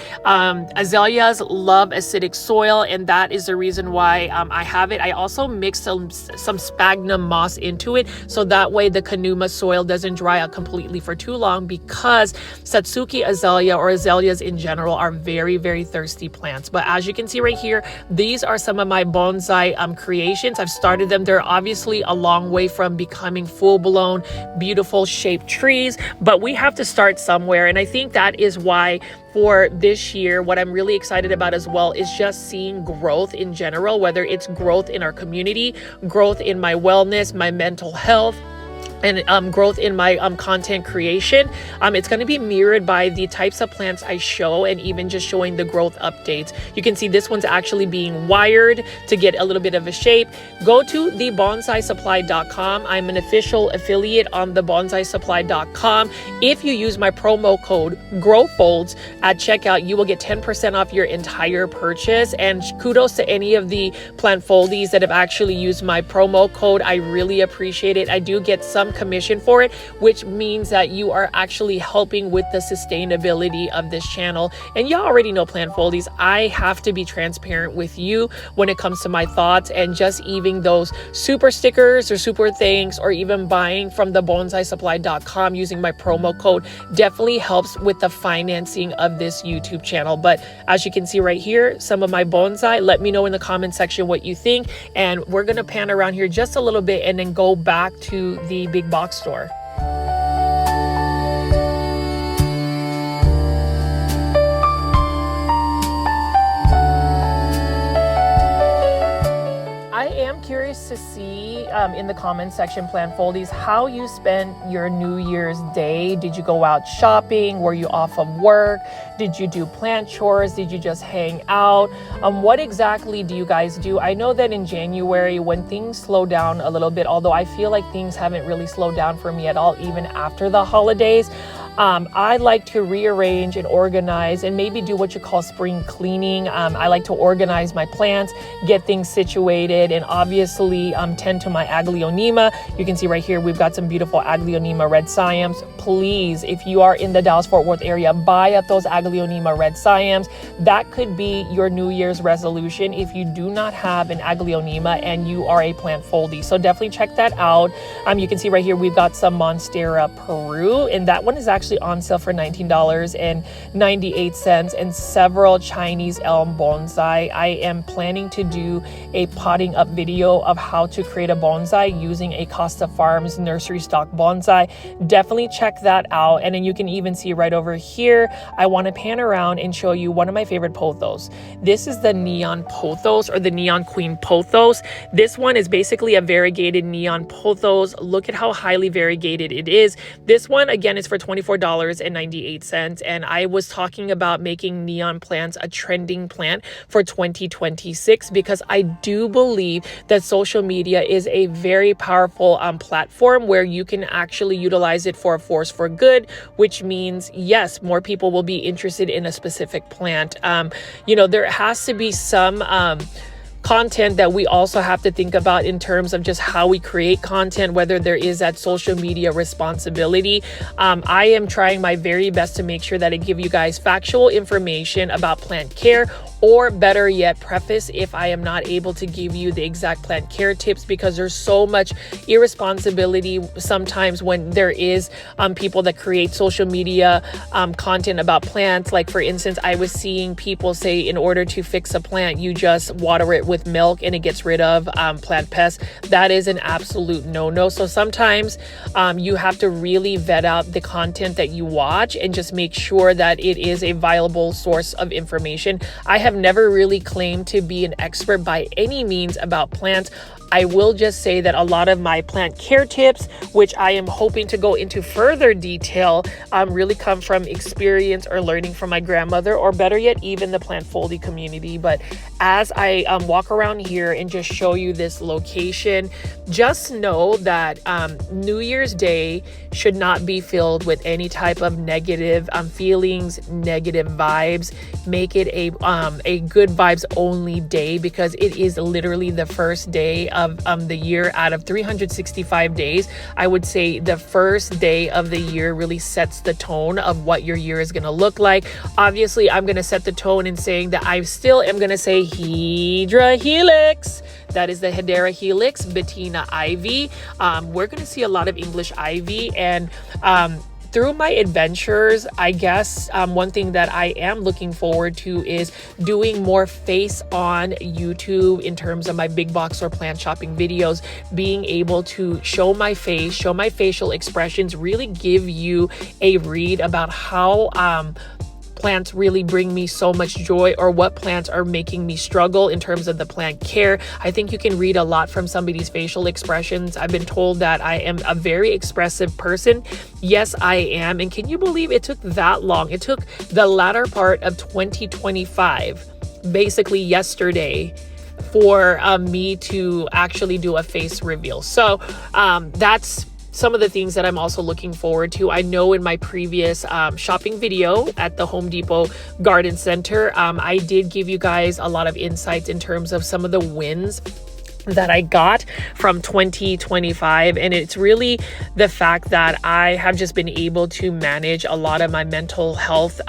Azaleas love acidic soil, and that is the reason why I have it. I also mix some sphagnum moss into it, so that way the Kanuma soil doesn't dry out completely for too long, because Satsuki azalea, or azaleas in general, are very, very thirsty plants. But as you can see right here, these are some of my bonsai creations. I've started them. They're obviously a long way from becoming full-blown, beautiful shaped trees, but we have to start somewhere. And I think that is why for this year, what I'm really excited about as well is just seeing growth in general, whether it's growth in our community, growth in my wellness, my mental health, and growth in my content creation. It's going to be mirrored by the types of plants I show, and even just showing the growth updates. You can see this one's actually being wired to get a little bit of a shape. Go to thebonsaisupply.com. I'm an official affiliate on thebonsaisupply.com. If you use my promo code GROWFOLDS at checkout, you will get 10% off your entire purchase. And kudos to any of the plant foldies that have actually used my promo code. I really appreciate it. I do get some commission for it, which means that you are actually helping with the sustainability of this channel. And y'all already know, plant foldies, I have to be transparent with you when it comes to my thoughts, and just even those super stickers or super things, or even buying from the bonsaisupply.com using my promo code definitely helps with the financing of this YouTube channel. But as you can see right here, some of my bonsai, let me know in the comment section what you think. And we're going to pan around here just a little bit and then go back to the big box store. I am curious to see in the comment section, plant foldies, how you spent your New Year's Day. Did you go out shopping? Were you off of work? Did you do plant chores? Did you just hang out? What exactly do you guys do? I know that in January, when things slow down a little bit, although I feel like things haven't really slowed down for me at all, even after the holidays, I like to rearrange and organize and maybe do what you call spring cleaning. I like to organize my plants, get things situated, and obviously tend to my Aglaonema. You can see right here, we've got some beautiful Aglaonema red cyams. Please, if you are in the Dallas-Fort Worth area, buy up those Aglaonema red cyams. That could be your New Year's resolution if you do not have an Aglaonema and you are a plant foldie. So definitely check that out. You can see right here, we've got some Monstera Peru, and that one is actually actually on sale for $19.98, and several Chinese elm bonsai. I am planning to do a potting up video of how to create a bonsai using a Costa Farms nursery stock bonsai. Definitely check that out. And then you can even see right over here, I want to pan around and show you one of my favorite pothos. This is the neon pothos, or the neon queen pothos. This one is basically a variegated neon pothos. Look at how highly variegated it is. This one again is for $24.98, and I was talking about making neon plants a trending plant for 2026 because I do believe that social media is a very powerful platform where you can actually utilize it for a force for good, which means yes, more people will be interested in a specific plant. There has to be some content that we also have to think about in terms of just how we create content, whether there is that social media responsibility. I am trying my very best to make sure that I give you guys factual information about plant care, or better yet, preface if I am not able to give you the exact plant care tips, because there's so much irresponsibility sometimes when there is people that create social media content about plants. Like for instance, I was seeing people say in order to fix a plant, you just water it with milk and it gets rid of plant pests. That is an absolute no-no. So sometimes you have to really vet out the content that you watch and just make sure that it is a viable source of information. I have never really claimed to be an expert by any means about plants. I will just say that a lot of my plant care tips, which I am hoping to go into further detail, really come from experience or learning from my grandmother, or better yet, even the plant Foldy community. But as I walk around here and just show you this location, just know that New Year's Day should not be filled with any type of negative feelings, negative vibes. Make it a good vibes only day, because it is literally the first day of the year out of 365 days. I would say the first day of the year really sets the tone of what your year is going to look like. Obviously, I'm going to set the tone in saying that I still am going to say Hedera Helix. That is the Hedera Helix, Bettina Ivy. We're going to see a lot of English ivy, and through my adventures, I guess one thing that I am looking forward to is doing more face on YouTube in terms of my big box or plant shopping videos, being able to show my face, show my facial expressions, really give you a read about how plants really bring me so much joy, or what plants are making me struggle in terms of the plant care. I think you can read a lot from somebody's facial expressions. I've been told that I am a very expressive person. Yes, I am. And can you believe it took that long? It took the latter part of 2025, basically yesterday, for me to actually do a face reveal. So that's some of the things that I'm also looking forward to. I know in my previous shopping video at the Home Depot Garden Center, I did give you guys a lot of insights in terms of some of the wins that I got from 2025. And it's really the fact that I have just been able to manage a lot of my mental health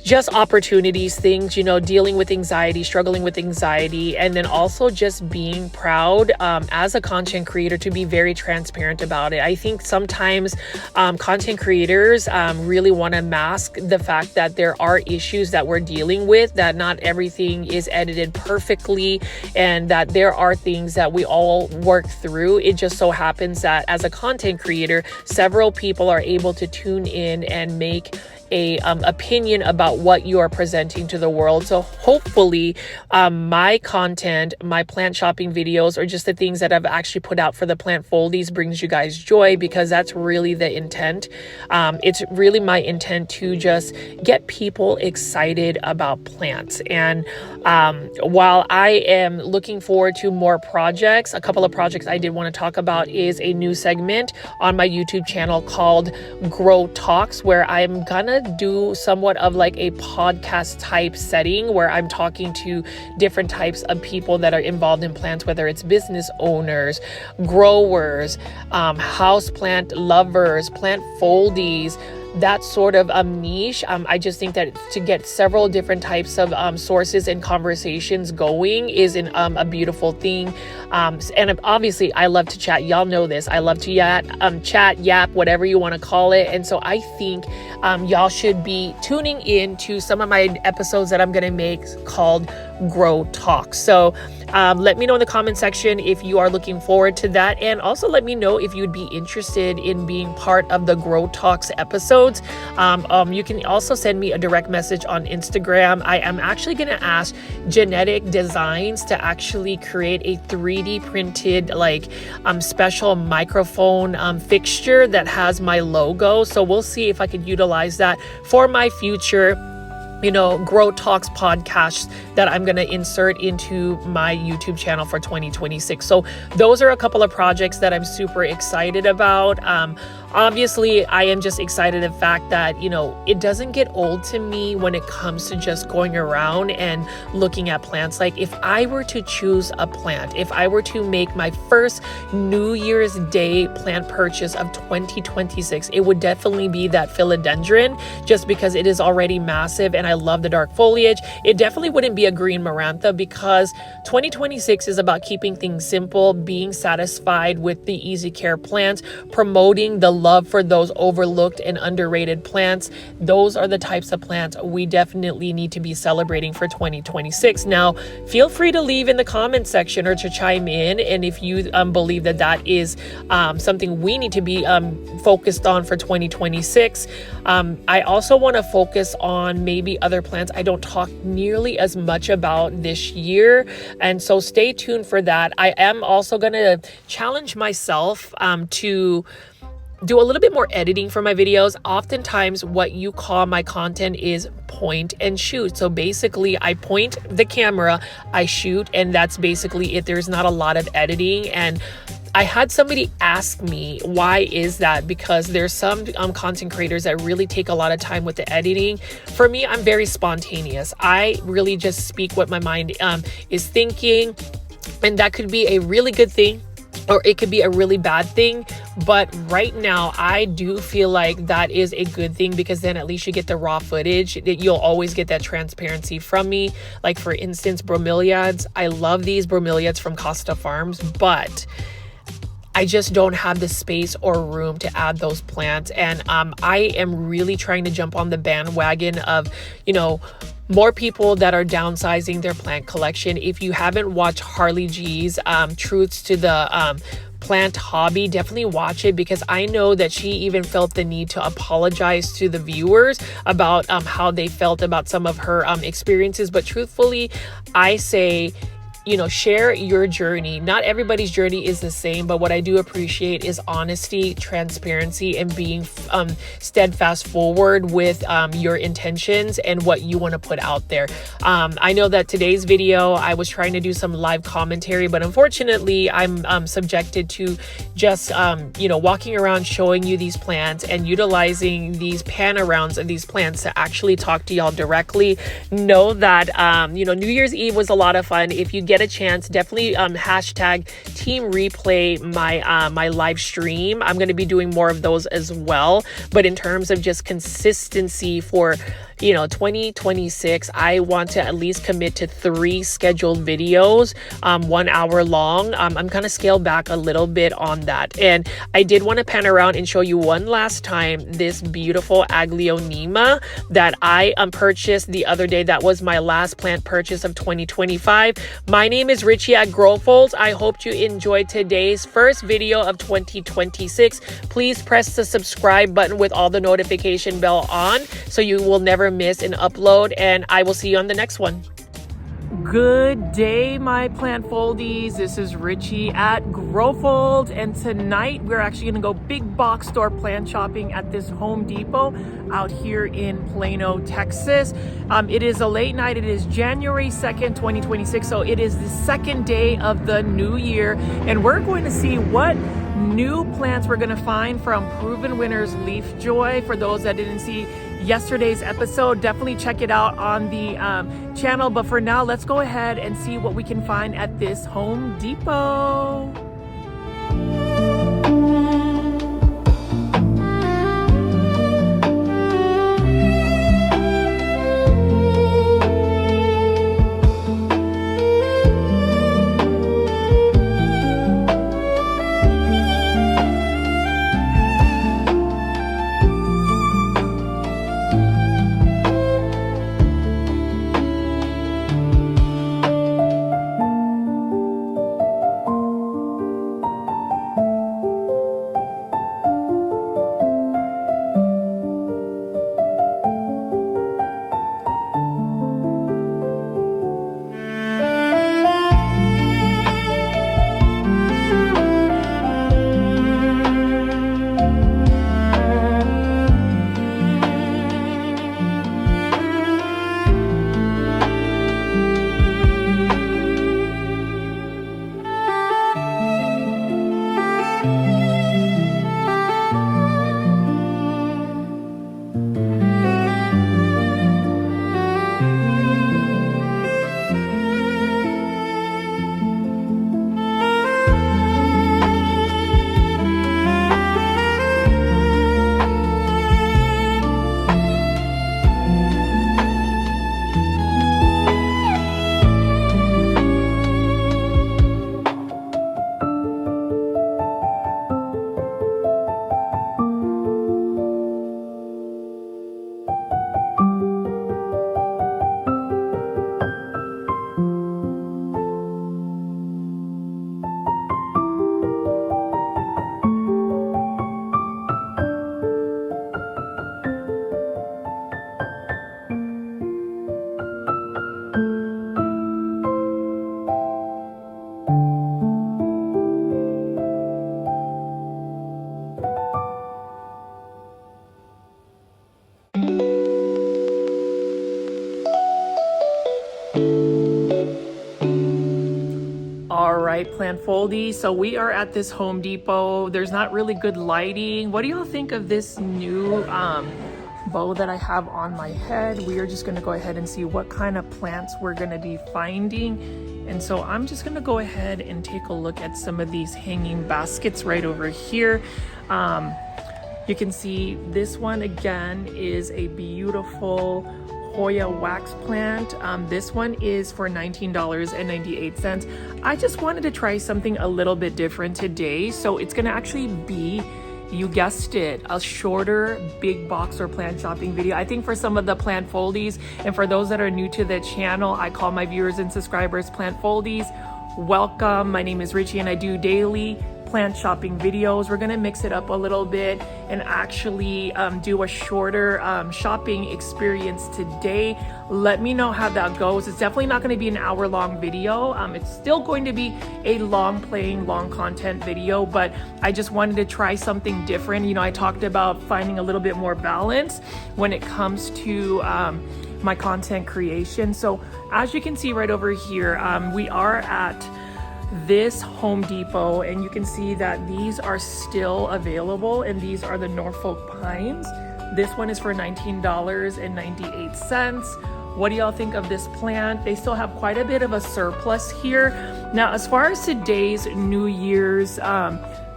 just opportunities, things, dealing with anxiety, struggling with anxiety, and then also just being proud as a content creator to be very transparent about it. I think sometimes content creators really want to mask the fact that there are issues that we're dealing with, that not everything is edited perfectly, and that there are things that we all work through. It just so happens that as a content creator, several people are able to tune in and make a opinion about what you are presenting to the world. So hopefully my content, my plant shopping videos, or just the things that I've actually put out for the plant Foldies brings you guys joy, because that's really the intent. It's really my intent to just get people excited about plants. And while I am looking forward to more projects, a couple of projects I did want to talk about is a new segment on my YouTube channel called Grow Talks, where I'm gonna do somewhat of like a podcast type setting where I'm talking to different types of people that are involved in plants, whether it's business owners, growers, houseplant lovers, plant Foldies, that sort of niche. I just think that to get several different types of sources and conversations going is a beautiful thing. And obviously I love to chat. Y'all know this. I love to chat, yap, whatever you want to call it. And so I think y'all should be tuning in to some of my episodes that I'm going to make called Grow Talk. So let me know in the comment section if you are looking forward to that. And also let me know if you'd be interested in being part of the Grow Talks episodes. You can also send me a direct message on Instagram. I am actually going to ask Genetic Designs to actually create a 3D printed special microphone fixture that has my logo. So we'll see if I could utilize that for my future Grow Talks podcasts that I'm going to insert into my YouTube channel for 2026. So those are a couple of projects that I'm super excited about. Obviously, I am just excited the fact that, it doesn't get old to me when it comes to just going around and looking at plants. Like if I were to choose a plant, if I were to make my first New Year's Day plant purchase of 2026, it would definitely be that philodendron, just because it is already massive and I love the dark foliage. It definitely wouldn't be a green marantha, because 2026 is about keeping things simple, being satisfied with the easy care plants, promoting the love for those overlooked and underrated plants. Those are the types of plants we definitely need to be celebrating for 2026. Now, feel free to leave in the comment section or to chime in. And if you believe that that is something we need to be focused on for 2026, I also want to focus on maybe other plants I don't talk nearly as much about this year. And so stay tuned for that. I am also going to challenge myself to do a little bit more editing for my videos. Oftentimes what you call my content is point and shoot. So basically I point the camera, I shoot, and that's basically it. There's not a lot of editing. And I had somebody ask me, why is that? Because there's some content creators that really take a lot of time with the editing. For me, I'm very spontaneous. I really just speak what my mind is thinking. And that could be a really good thing, or it could be a really bad thing. But right now, I do feel like that is a good thing, because then at least you get the raw footage. You'll always get that transparency from me. Like for instance, bromeliads. I love these bromeliads from Costa Farms, but I just don't have the space or room to add those plants. And I am really trying to jump on the bandwagon of, more people that are downsizing their plant collection. If you haven't watched Harley G's Truths to the Plant Hobby, definitely watch it, because I know that she even felt the need to apologize to the viewers about how they felt about some of her experiences. But truthfully, I say, share your journey. Not everybody's journey is the same, but what I do appreciate is honesty, transparency, and being steadfast forward with your intentions and what you want to put out there. I know that today's video, I was trying to do some live commentary, but unfortunately, I'm subjected to just, walking around showing you these plants and utilizing these pan-arounds of these plants to actually talk to y'all directly. Know that, New Year's Eve was a lot of fun. If you get a chance, definitely hashtag team replay my live stream. I'm going to be doing more of those as well. But in terms of just consistency for 2026, I want to at least commit to 3 scheduled videos, 1 hour long. I'm going to scale back a little bit on that. And I did want to pan around and show you one last time this beautiful Aglaonema that I purchased the other day. That was my last plant purchase of 2025. My name is Richie at Growfolds. I hope you enjoyed today's first video of 2026. Please press the subscribe button with all the notification bell on so you will never miss an upload, and I will see you on the next one. Good day, my plant foldies. This is Richie at Growfold, and tonight we're actually going to go big box store plant shopping at this Home Depot out here in Plano, Texas. It is a late night. It is January 2nd, 2026, so it is the second day of the new year, and we're going to see what new plants we're going to find from Proven Winners Leafjoy. For those that didn't see yesterday's episode, definitely check it out on the channel. But for now, let's go ahead and see what we can find at this Home Depot. right, plant Foldies. So we are at this Home Depot. There's not really good lighting. What do y'all think of this new bow that I have on my head? We are just gonna go ahead and see what kind of plants we're gonna be finding. And so I'm just gonna go ahead and take a look at some of these hanging baskets right over here. You can see this one again is a beautiful Hoya wax plant. This one is for $19.98. I just wanted to try something a little bit different today. So it's gonna actually be, you guessed it, a shorter big box or plant shopping video. I think for some of the plant Foldies, and for those that are new to the channel, I call my viewers and subscribers plant Foldies. Welcome, my name is Richie and I do daily plant shopping videos. We're gonna mix it up a little bit and actually do a shorter shopping experience today. Let me know how that goes. It's definitely not going to be an hour-long video. It's still going to be a long content video, but I just wanted to try something different. You know, I talked about finding a little bit more balance when it comes to my content creation. So as you can see right over here, we are at this Home Depot, and you can see that these are still available, and these are the Norfolk pines. This one is for $19.98. What do y'all think of this plant? They still have quite a bit of a surplus here. Now, as far as today's New Year's,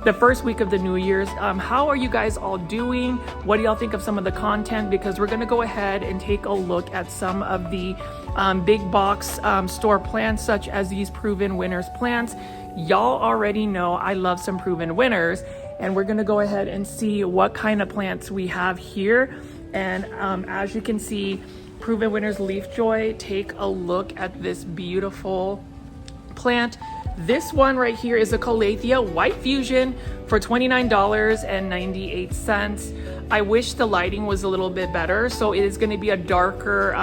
the first week of the New Year's, how are you guys all doing? What do y'all think of some of the content? Because we're gonna go ahead and take a look at some of the big box store plants, such as these Proven Winners plants. Y'all already know I love some Proven Winners, and we're gonna go ahead and see what kind of plants we have here. And as you can see, Proven Winners Leafjoy, take a look at this beautiful plant. This one right here is a Calathea White Fusion for $29.98. I wish the lighting was a little bit better, so it is going to be a darker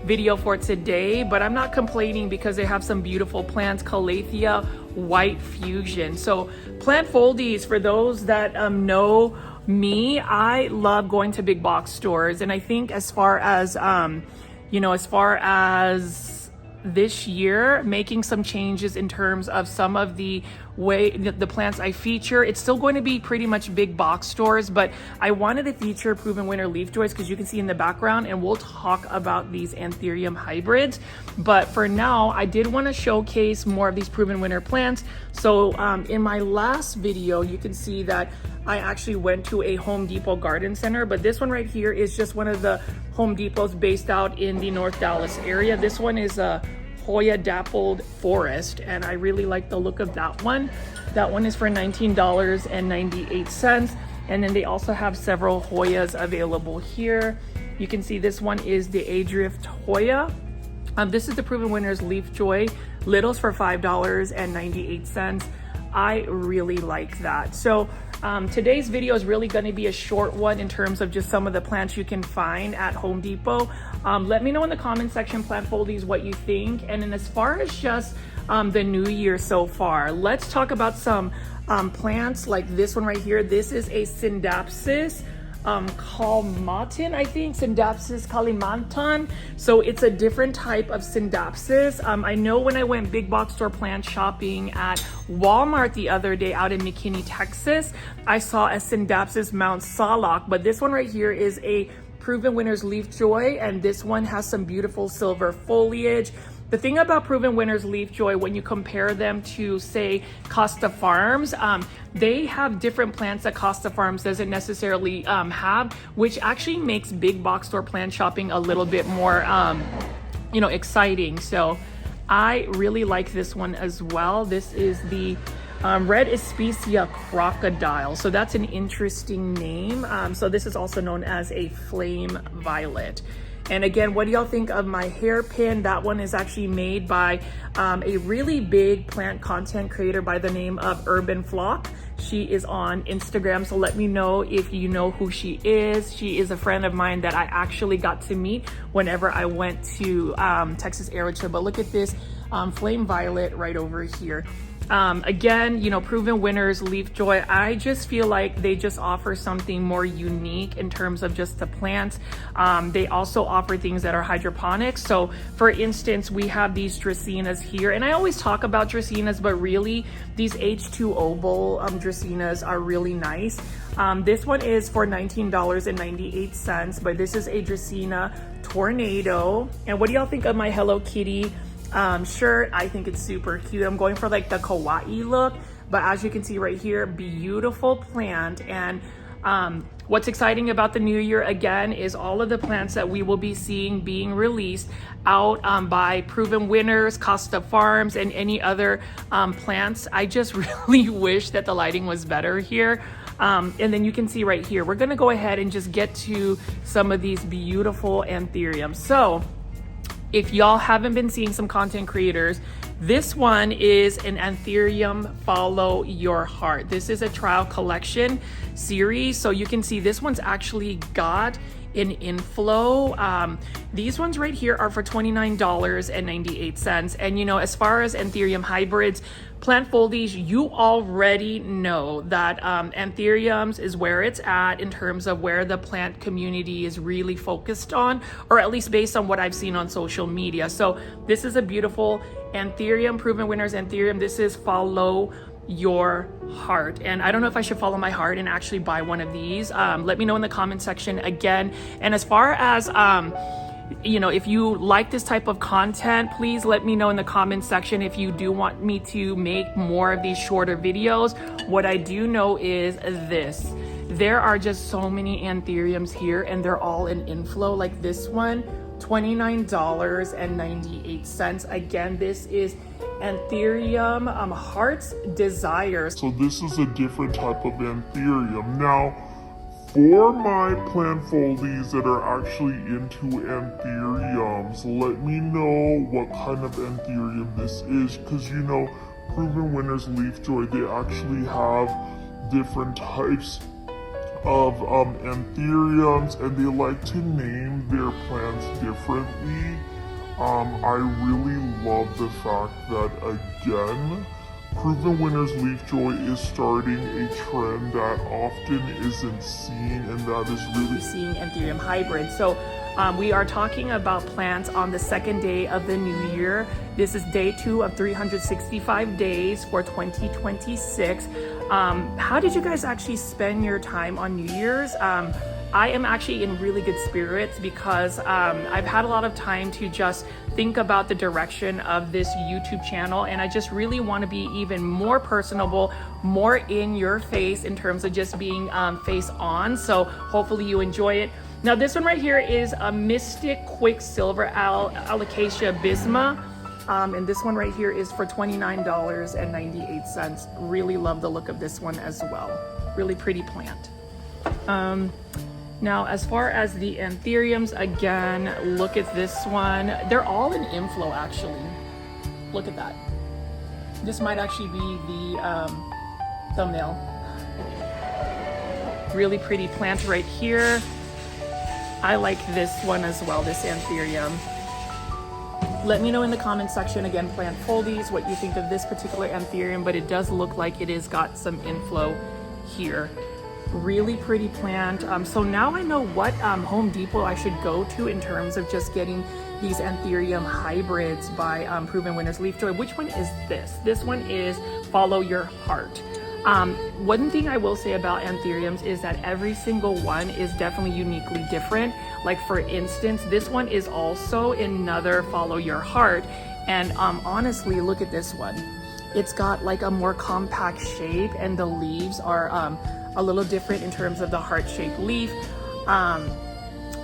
video for today, but I'm not complaining because they have some beautiful plants. Calathea White Fusion. So plant Foldies, for those that know me, I love going to big box stores, and I think as far as this year, making some changes in terms of some of the way the plants I feature, it's still going to be pretty much big box stores, but I wanted to feature Proven Winner Leafjoys because you can see in the background, and we'll talk about these Anthurium hybrids. But for now, I did want to showcase more of these Proven Winner plants. So in my last video, you can see that I actually went to a Home Depot garden center, but this one right here is just one of the Home Depots based out in the North Dallas area. This one is a Hoya Dappled Forest, and I really like the look of that one. That one is for $19.98. And then they also have several Hoyas available here. You can see this one is the Adrift Hoya. This is the Proven Winners Leafjoy. Littles for $5.98. I really like that. So today's video is really going to be a short one in terms of just some of the plants you can find at Home Depot. Let me know in the comment section, plant Foldies, what you think. And then as far as just the new year so far, let's talk about some plants like this one right here. This is a Scindapsus Calmatin, I think, Scindapsus Kalimantan. So it's a different type of Scindapsus. I know when I went big box store plant shopping at Walmart the other day out in McKinney, Texas, I saw a Scindapsus Mount Salak, but this one right here is a Proven Winners Leafjoy, and this one has some beautiful silver foliage. The thing about Proven Winners Leafjoy, when you compare them to, say, Costa Farms, they have different plants that Costa Farms doesn't necessarily have, which actually makes big box store plant shopping a little bit more, exciting. So I really like this one as well. This is the Red Especia Crocodile. So that's an interesting name. So this is also known as a flame violet. And again, what do y'all think of my hairpin? That one is actually made by a really big plant content creator by the name of Urban Flock. She is on Instagram, so let me know if you know who she is. She is a friend of mine that I actually got to meet whenever I went to Texas Aero Trip. But look at this flame violet right over here. Again, you know, proven winners, Leafjoy. I just feel like they just offer something more unique in terms of just the plants. They also offer things that are hydroponics. So for instance, we have these dracaenas here, and I always talk about dracaenas, but really these H2O bowl dracaenas are really nice. This one is for $19.98, but this is a dracaena tornado. And what do y'all think of my Hello Kitty shirt? I think it's super cute. I'm going for like the kawaii look, but as you can see right here, beautiful plant. And what's exciting about the new year again is all of the plants that we will be seeing being released out by proven winners, Costa farms, and any other plants. I just really wish that the lighting was better here. And then you can see right here, we're gonna go ahead and just get to some of these beautiful anthuriums. So if y'all haven't been seeing some content creators, this one is an Anthurium Follow Your Heart. This is a trial collection series. So you can see this one's actually got an inflow. These ones right here are for $29.98. And you know, as far as Anthurium hybrids, plant Foldies, you already know that Anthuriums is where it's at in terms of where the plant community is really focused on, or at least based on what I've seen on social media. So this is a beautiful Anthurium, proven winners Anthurium. This is Follow Your Heart, and I don't know if I should follow my heart and actually buy one of these. Let me know in the comment section again. And as far as you know, if you like this type of content, please let me know in the comment section if you do want me to make more of these shorter videos. What I do know is this: there are just so many Anthuriums here, and they're all in inflow. Like this one, $29.98. Again, this is Anthurium Heart's Desire. So this is a different type of Anthurium. Now, for my plant Foldies that are actually into Anthuriums, let me know what kind of Anthurium this is, because you know, Proven Winners Leafjoy, they actually have different types of Anthuriums, and they like to name their plants differently. I really love the fact that, again, Proven Winners Leafjoy is starting a trend that often isn't seen, and that is really seeing Anthurium hybrids. So we are talking about plants on the second day of the new year. This is day 2 of 365 days for 2026. How did you guys actually spend your time on New Year's? I am actually in really good spirits because I've had a lot of time to just think about the direction of this YouTube channel, and I just really want to be even more personable, more in your face in terms of just being face on. So hopefully you enjoy it. Now this one right here is a Mystic Quicksilver Alocasia Bisma. And this one right here is for $29.98. Really love the look of this one as well. Really pretty plant. Now, as far as the Anthuriums, again, look at this one. They're all in inflow, actually. Look at that. This might actually be the thumbnail. Really pretty plant right here. I like this one as well, this Anthurium. Let me know in the comment section, again, plant Foldies, what you think of this particular Anthurium, but it does look like it has got some inflow here. Really pretty plant. So now I know what Home Depot I should go to in terms of just getting these Anthurium hybrids by Proven Winners Leafjoy. Which one is this? This one is Follow Your Heart. One thing I will say about Anthuriums is that every single one is definitely uniquely different. Like for instance, this one is also another Follow Your Heart. And honestly, look at this one. It's got like a more compact shape, and the leaves are a little different in terms of the heart-shaped leaf.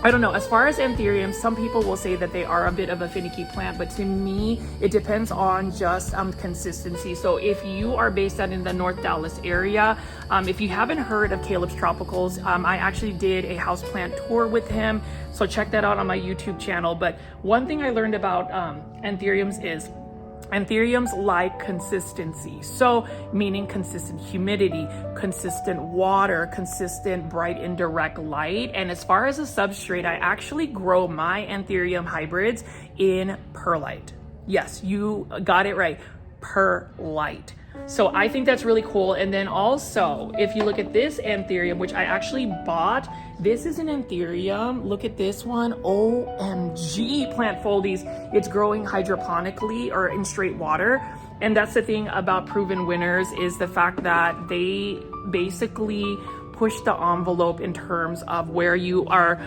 I don't know, as far as Anthuriums, some people will say that they are a bit of a finicky plant, but to me, it depends on just consistency. So if you are based out in the North Dallas area, if you haven't heard of Caleb's Tropicals, I actually did a houseplant tour with him. So check that out on my YouTube channel. But one thing I learned about Anthuriums is Anthuriums like consistency. So meaning consistent humidity, consistent water, consistent bright and direct light. And as far as a substrate, I actually grow my Anthurium hybrids in perlite. Yes, you got it right, perlite. So I think that's really cool. And then also, if you look at this anthurium, which I actually bought, this is an anthurium. Look at this one. OMG, plant foldies. It's growing hydroponically or in straight water. And that's the thing about Proven Winners, is the fact that they basically push the envelope in terms of where you are,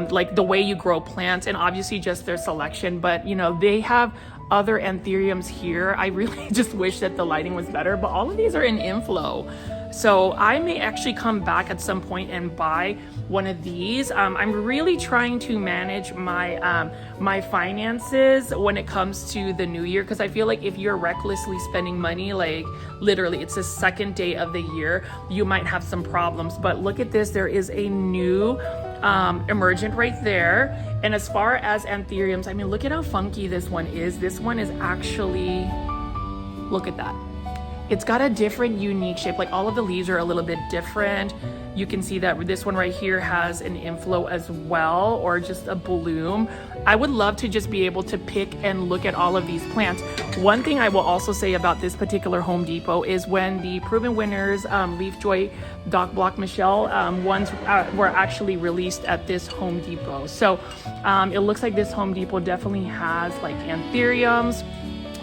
like the way you grow plants, and obviously just their selection. But you know, they have other anthuriums here. I really just wish that the lighting was better, but all of these are in inflow. So I may actually come back at some point and buy one of these. I'm really trying to manage my my finances when it comes to the new year, because I feel like if you're recklessly spending money, like literally it's the second day of the year, you might have some problems. But look at this, there is a new emergent right there. And as far as anthuriums, I mean, look at how funky this one is. This one is actually, look at that. It's got a different unique shape. Like all of the leaves are a little bit different. You can see that this one right here has an inflow as well, or just a bloom. I would love to just be able to pick and look at all of these plants. One thing I will also say about this particular Home Depot is when the Proven Winners Leafjoy Dock Block Michelle ones were actually released at this Home Depot. So it looks like this Home Depot definitely has like anthuriums.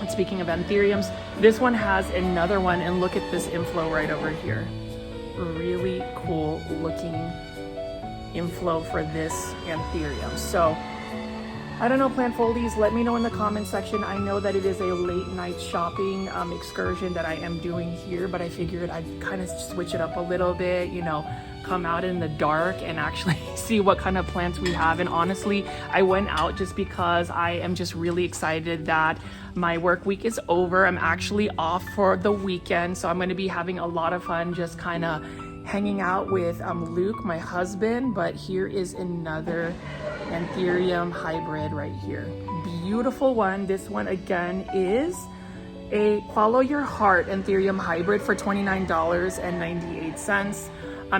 And speaking of anthuriums, this one has another one, and look at this inflow right over here. Really cool looking inflow for this anthurium. So I don't know, plant foldies, let me know in the comment section. I know that it is a late night shopping excursion that I am doing here, but I figured I'd kind of switch it up a little bit, you know, come out in the dark and actually see what kind of plants we have. And honestly, I went out just because I am just really excited that my work week is over. I'm actually off for the weekend, so I'm going to be having a lot of fun just kind of hanging out with Luke, my husband. But here is another anthurium hybrid right here. Beautiful one. This one again is a Follow Your Heart anthurium hybrid for $29.98.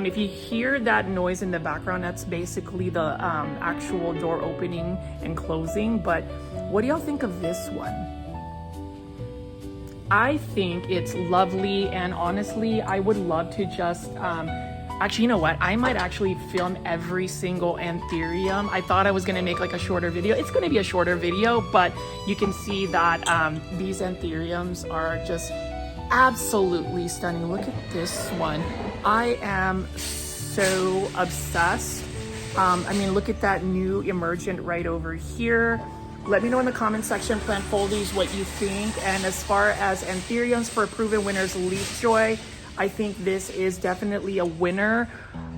If you hear that noise in the background, that's basically the actual door opening and closing. But what do y'all think of this one? I think it's lovely, and honestly, I would love to just, actually, you know what? I might actually film every single anthurium. I thought I was gonna make like a shorter video. It's gonna be a shorter video, but you can see that these anthuriums are just absolutely stunning. Look at this one. I am so obsessed. I mean, look at that new emergent right over here. Let me know in the comment section, plant foldies, what you think. And as far as anthuriums for Proven Winners Leafjoy, I think this is definitely a winner.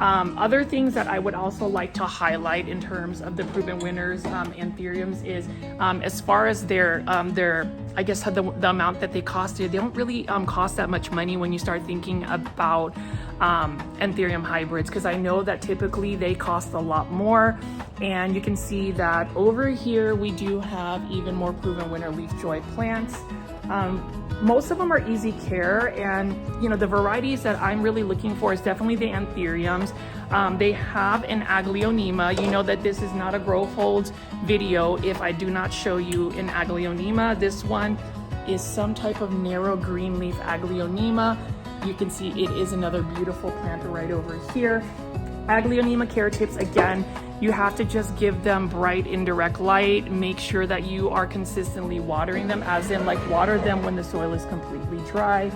Other things that I would also like to highlight in terms of the Proven Winners anthuriums is as far as their I guess the amount that they costed, they don't really cost that much money when you start thinking about anthurium hybrids, because I know that typically they cost a lot more. And you can see that over here we do have even more Proven Winner Leafjoy plants. Most of them are easy care, and you know, the varieties that I'm really looking for is definitely the anthuriums. They have an aglaonema. You know that this is not a grow fold video if I do not show you an aglaonema. This one is some type of narrow green leaf aglaonema. You can see it is another beautiful plant right over here. Aglaonema care tips, again, you have to just give them bright indirect light. Make sure that you are consistently watering them, as in like water them when the soil is completely dry.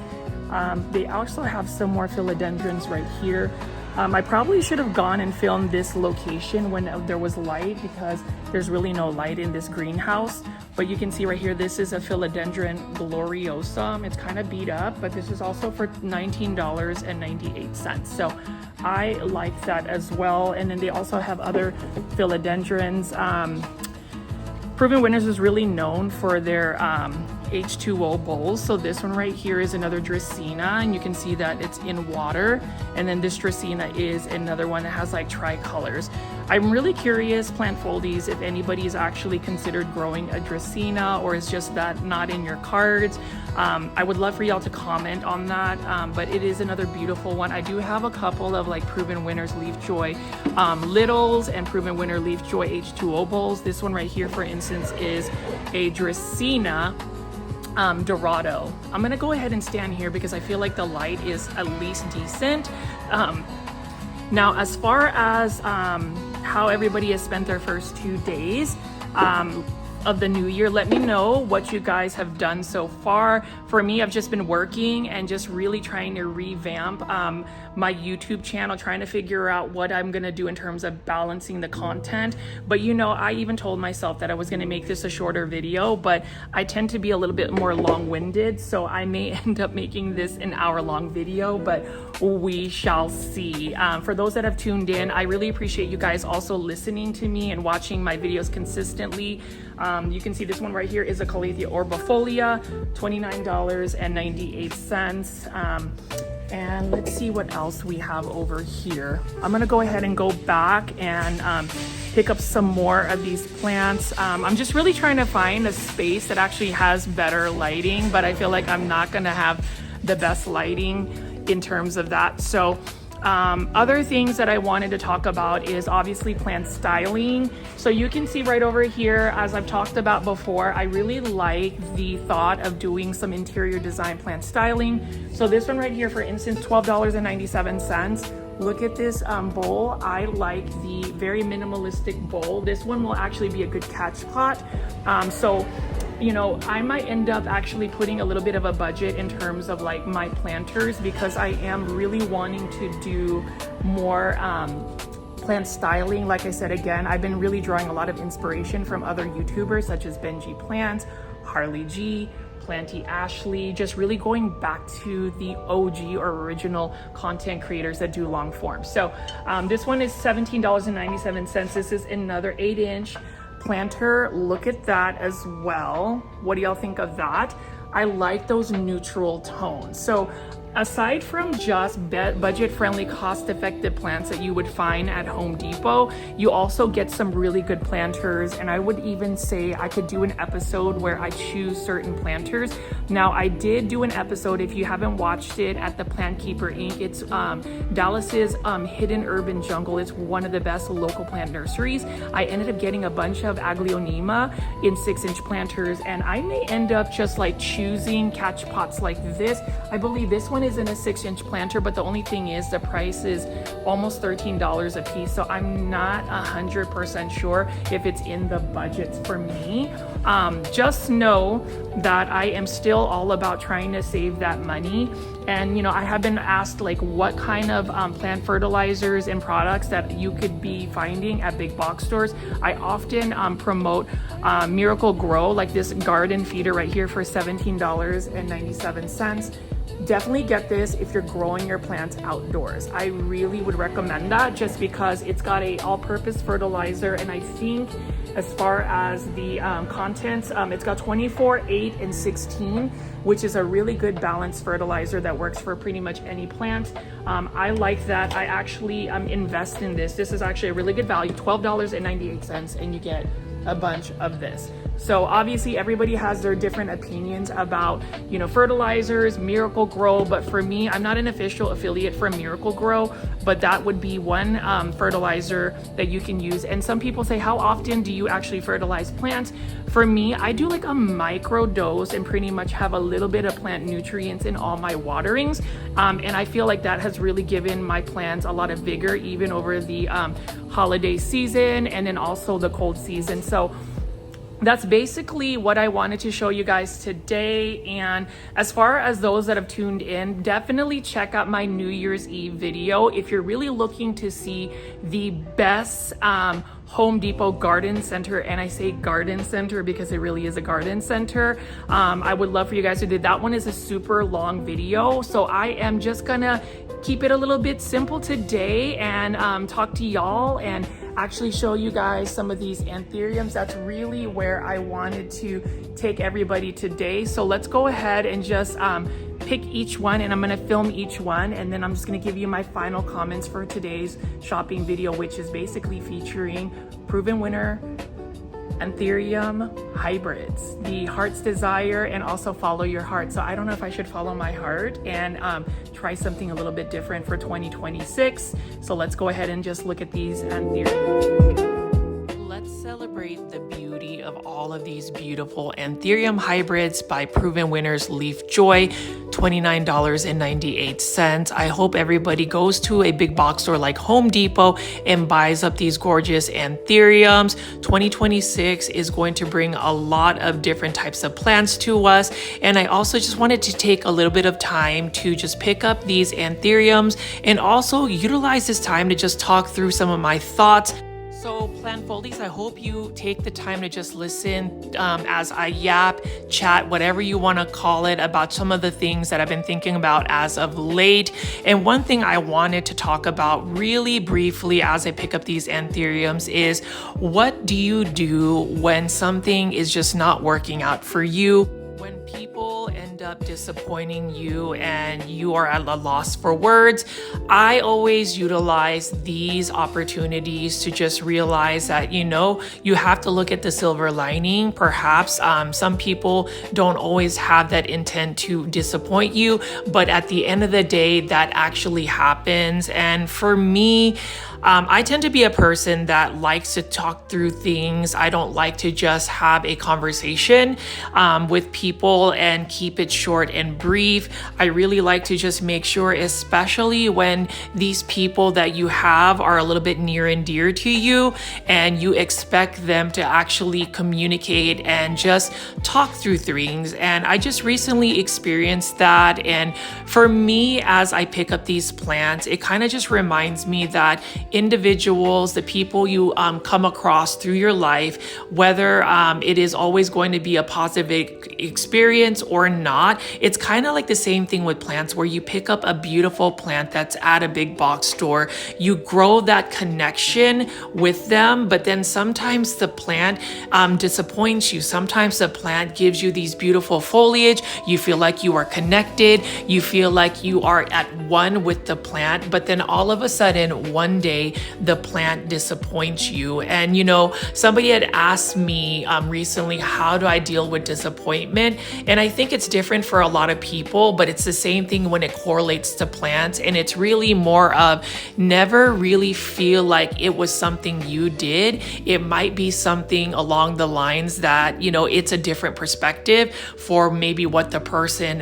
They also have some more philodendrons right here. I probably should have gone and filmed this location when there was light, because there's really no light in this greenhouse. But you can see right here, this is a philodendron gloriosum. It's kind of beat up, but this is also for $19.98. So I like that as well. And then they also have other philodendrons. Proven Winners is really known for their H2O bowls. So this one right here is another Dracaena, and you can see that it's in water. And then this Dracaena is another one that has like tricolors. I'm really curious, plant foldies, if anybody's actually considered growing a Dracaena, or is just that not in your cards. I would love for y'all to comment on that, but it is another beautiful one. I do have a couple of like Proven Winners Leafjoy littles and Proven Winner Leafjoy H2O bowls. This one right here, for instance, is a Dracaena. Dorado. I'm gonna go ahead and stand here because I feel like the light is at least decent. Now, as far as how everybody has spent their first 2 days of the new year, let me know what you guys have done so far. For me, I've just been working and just really trying to revamp my YouTube channel, trying to figure out what I'm gonna do in terms of balancing the content. But you know, I even told myself that I was gonna make this a shorter video, but I tend to be a little bit more long-winded, so I may end up making this an hour-long video, but we shall see. For those that have tuned in, I really appreciate you guys also listening to me and watching my videos consistently. You can see this one right here is a Calathea orbifolia, $29.98. And let's see what else we have over here. I'm gonna go ahead and go back and pick up some more of these plants. I'm just really trying to find a space that actually has better lighting, but I feel like I'm not gonna have the best lighting in terms of that. So other things that I wanted to talk about is obviously plant styling. So you can see right over here, as I've talked about before, I really like the thought of doing some interior design plant styling. So this one right here, for instance, $12.97. Look at this bowl. I like the very minimalistic bowl. This one will actually be a good catch pot. So you know, I might end up actually putting a little bit of a budget in terms of like my planters, because I am really wanting to do more plant styling. Like I said, again, I've been really drawing a lot of inspiration from other YouTubers such as Benji Plants, Harley G, Planty Ashley, just really going back to the OG or original content creators that do long form. So this one is $17.97. This is another 8-inch planter. Look at that as well. What do y'all think of that? I like those neutral tones. So aside from just budget-friendly, cost-effective plants that you would find at Home Depot, you also get some really good planters. And I would even say I could do an episode where I choose certain planters. Now, I did do an episode, if you haven't watched it, at the Plant Keeper Inc. It's Dallas's Hidden Urban Jungle. It's one of the best local plant nurseries. I ended up getting a bunch of Aglaonema in 6-inch planters, and I may end up just like choosing catch pots like this. I believe this one is in a 6-inch planter, but the only thing is the price is almost $13 a piece. So I'm not 100% sure if it's in the budgets for me. Just know that I am still all about trying to save that money. And, you know, I have been asked like what kind of plant fertilizers and products that you could be finding at big box stores. I often promote Miracle Grow, like this garden feeder right here for $17.97. Definitely get this if you're growing your plants outdoors. I really would recommend that, just because it's got a all-purpose fertilizer, and I think as far as the contents, it's got 24, 8, and 16, which is a really good balanced fertilizer that works for pretty much any plant. I like that. I actually invest in this. This is actually a really good value, $12.98, and you get a bunch of this. So obviously everybody has their different opinions about, you know, fertilizers, Miracle Grow, but for me, I'm not an official affiliate for Miracle Grow, but that would be one fertilizer that you can use. And some people say, how often do you actually fertilize plants? For me, I do like a micro dose and pretty much have a little bit of plant nutrients in all my waterings. And I feel like that has really given my plants a lot of vigor, even over the holiday season and then also the cold season. So that's basically what I wanted to show you guys today. And as far as those that have tuned in, definitely check out my New Year's Eve video if you're really looking to see the best Home Depot garden center. And I say garden center because it really is a garden center. I would love for you guys to do that. One is a super long video, so I am just gonna keep it a little bit simple today and talk to y'all and actually show you guys some of these anthuriums. That's really where I wanted to take everybody today. So let's go ahead and just pick each one, and I'm gonna film each one, and then I'm just gonna give you my final comments for today's shopping video, which is basically featuring proven winner anthurium hybrids, the Heart's Desire and also Follow Your Heart. So I don't know if I should follow my heart and try something a little bit different for 2026. So let's go ahead and just look at these anthuriums. Let's Let's celebrate the beauty of all of these beautiful Anthurium hybrids by proven winners Leafjoy, $29.98. I hope everybody goes to a big box store like Home Depot and buys up these gorgeous Anthuriums. 2026 is going to bring a lot of different types of plants to us. And I also just wanted to take a little bit of time to just pick up these Anthuriums and also utilize this time to just talk through some of my thoughts. So plant foldies, I hope you take the time to just listen as I yap, chat, whatever you want to call it, about some of the things that I've been thinking about as of late. And one thing I wanted to talk about really briefly as I pick up these Anthuriums is, what do you do when something is just not working out for you? When people end up disappointing you and you are at a loss for words, I always utilize these opportunities to just realize that, you have to look at the silver lining. Perhaps some people don't always have that intent to disappoint you, but at the end of the day, that actually happens. And for me, I tend to be a person that likes to talk through things. I don't like to just have a conversation with people and keep it short and brief. I really like to just make sure, especially when these people that you have are a little bit near and dear to you and you expect them to actually communicate and just talk through things. And I just recently experienced that. And for me, as I pick up these plants, it kind of just reminds me that individuals, the people you come across through your life, whether it is always going to be a positive experience or not, it's kind of like the same thing with plants, where you pick up a beautiful plant that's at a big box store, you grow that connection with them, but then sometimes the plant disappoints you. Sometimes the plant gives you these beautiful foliage, you feel like you are connected, you feel like you are at one with the plant, but then all of a sudden one day the plant disappoints you. And somebody had asked me recently, how do I deal with disappointment? And I think it's different for a lot of people, but it's the same thing when it correlates to plants. And it's really more of, never really feel like it was something you did. It might be something along the lines that, it's a different perspective for maybe what the person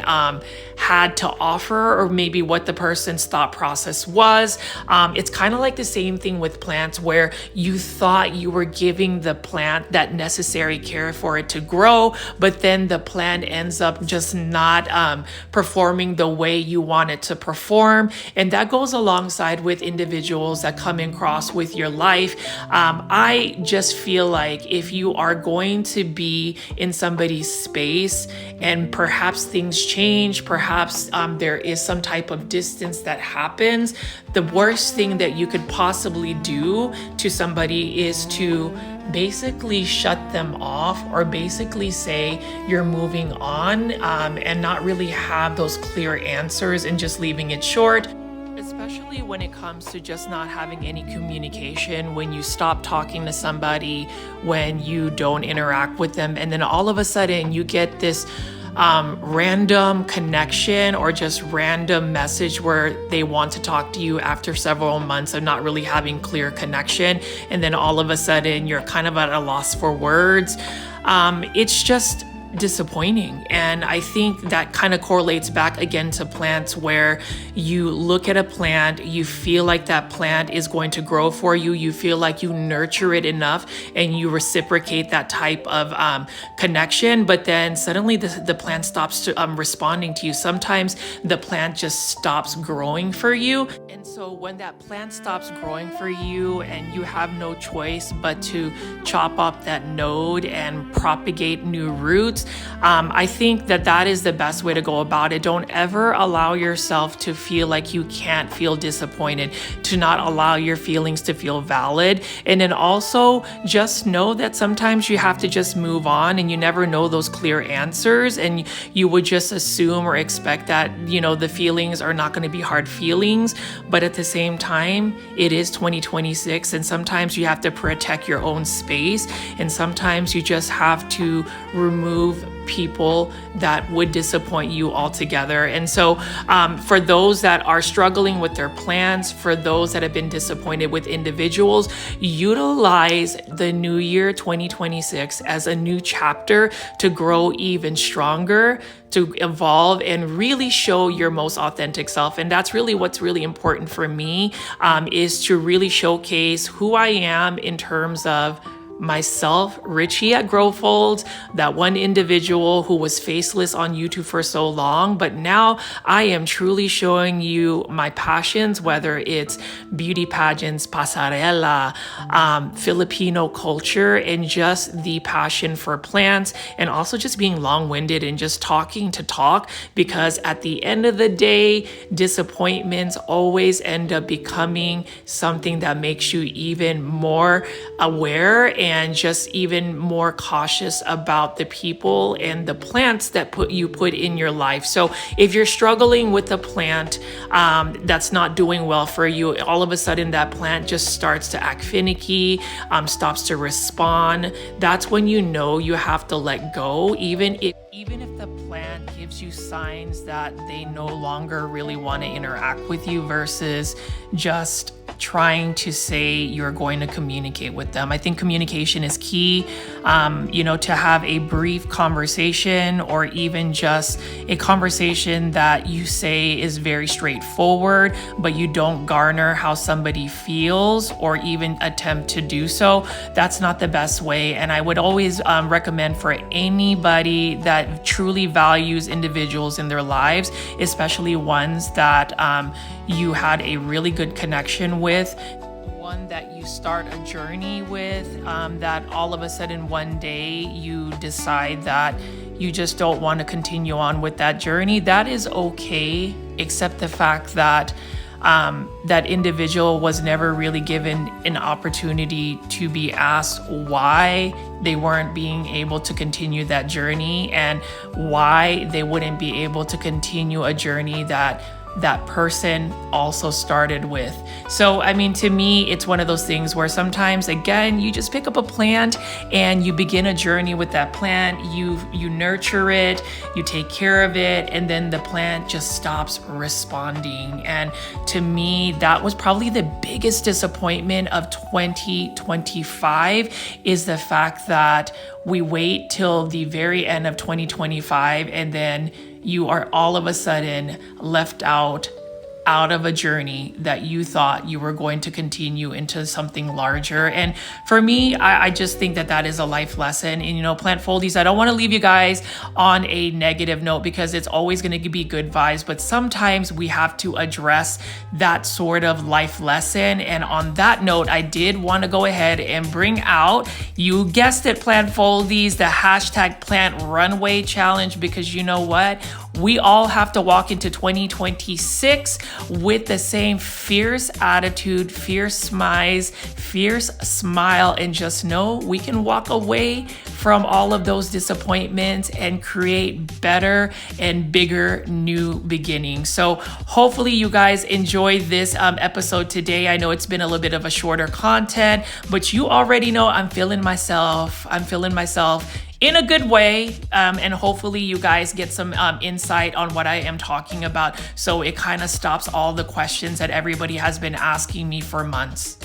had to offer, or maybe what the person's thought process was. It's kind of like the same thing with plants, where you thought you were giving the plant that necessary care for it to grow, but then the plant ends up just not performing the way you want it to perform. And that goes alongside with individuals that come across with your life. I just feel like if you are going to be in somebody's space and perhaps things change, perhaps there is some type of distance that happens, the worst thing that you could possibly do to somebody is to basically shut them off, or basically say you're moving on, and not really have those clear answers and just leaving it short. Especially when it comes to just not having any communication, when you stop talking to somebody, when you don't interact with them, and then all of a sudden you get this random connection or just random message where they want to talk to you after several months of not really having clear connection, and then all of a sudden you're kind of at a loss for words. It's just disappointing. And I think that kind of correlates back again to plants, where you look at a plant, you feel like that plant is going to grow for you, you feel like you nurture it enough and you reciprocate that type of connection, but then suddenly the plant stops responding to you. Sometimes the plant just stops growing for you. And so when that plant stops growing for you and you have no choice but to chop up that node and propagate new roots, I think that is the best way to go about it. Don't ever allow yourself to feel like you can't feel disappointed, to not allow your feelings to feel valid. And then also just know that sometimes you have to just move on, and you never know those clear answers, and you would just assume or expect that, the feelings are not going to be hard feelings. But at the same time, it is 2026, and sometimes you have to protect your own space, and sometimes you just have to remove remove people that would disappoint you altogether. And so for those that are struggling with their plans, for those that have been disappointed with individuals, utilize the new year 2026 as a new chapter to grow even stronger, to evolve and really show your most authentic self. And that's really what's really important for me, is to really showcase who I am in terms of myself, Richie at Growfold, that one individual who was faceless on YouTube for so long, but now I am truly showing you my passions, whether it's beauty pageants, pasarela, Filipino culture, and just the passion for plants, and also just being long-winded and just talking to talk, because at the end of the day, disappointments always end up becoming something that makes you even more aware and just even more cautious about the people and the plants that you put in your life. So if you're struggling with a plant that's not doing well for you, all of a sudden that plant just starts to act finicky, stops to respond, that's when you know you have to let go, even if the plant gives you signs that they no longer really want to interact with you, versus just trying to say you're going to communicate with them. I think communication is key, to have a brief conversation, or even just a conversation that you say is very straightforward, but you don't garner how somebody feels or even attempt to do so. That's not the best way. And I would always recommend for anybody that truly values individuals in their lives, especially ones that you had a really good connection with, one that you start a journey with, that all of a sudden one day you decide that you just don't want to continue on with that journey, that is okay, except the fact that that individual was never really given an opportunity to be asked why they weren't being able to continue that journey, and why they wouldn't be able to continue a journey that person also started with. So, I mean, to me, it's one of those things where sometimes, again, you just pick up a plant and you begin a journey with that plant. You nurture it, you take care of it, and then the plant just stops responding. And to me, that was probably the biggest disappointment of 2025, is the fact that we wait till the very end of 2025 and then you are all of a sudden left out of a journey that you thought you were going to continue into something larger. And for me, I just think that is a life lesson. And Plant Foldies, I don't want to leave you guys on a negative note, because it's always going to be good vibes, but sometimes we have to address that sort of life lesson. And on that note, I did want to go ahead and bring out, you guessed it, Plant Foldies, the hashtag Plant Runway Challenge, because you know what? We all have to walk into 2026 with the same fierce attitude, fierce smiles, fierce smile, and just know we can walk away from all of those disappointments and create better and bigger new beginnings. So hopefully you guys enjoyed this episode today. I know it's been a little bit of a shorter content, but you already know I'm feeling myself in a good way, and hopefully you guys get some insight on what I am talking about, so it kind of stops all the questions that everybody has been asking me for months.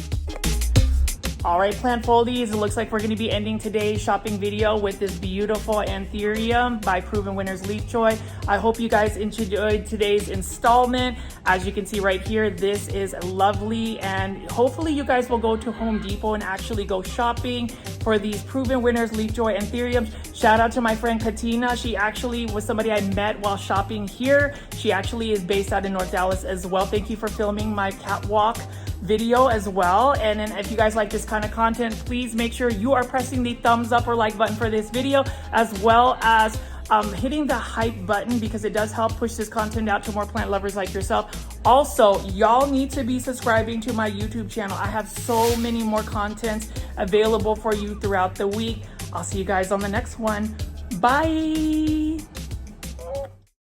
All right, Plant Foldies, it looks like we're going to be ending today's shopping video with this beautiful Anthurium by Proven Winners Leafjoy. I hope you guys enjoyed today's installment. As you can see right here, this is lovely, and hopefully you guys will go to Home Depot and actually go shopping for these Proven Winners Leafjoy Anthuriums. Shout out to my friend Katina. She actually was somebody I met while shopping here. She actually is based out in North Dallas as well. Thank you for filming my catwalk video as well. And then if you guys like this kind of content, please make sure you are pressing the thumbs up or like button for this video, as well as hitting the hype button, because it does help push this content out to more plant lovers like yourself. Also, y'all need to be subscribing to my YouTube channel. I have so many more contents available for you throughout the week. I'll see you guys on the next one. Bye.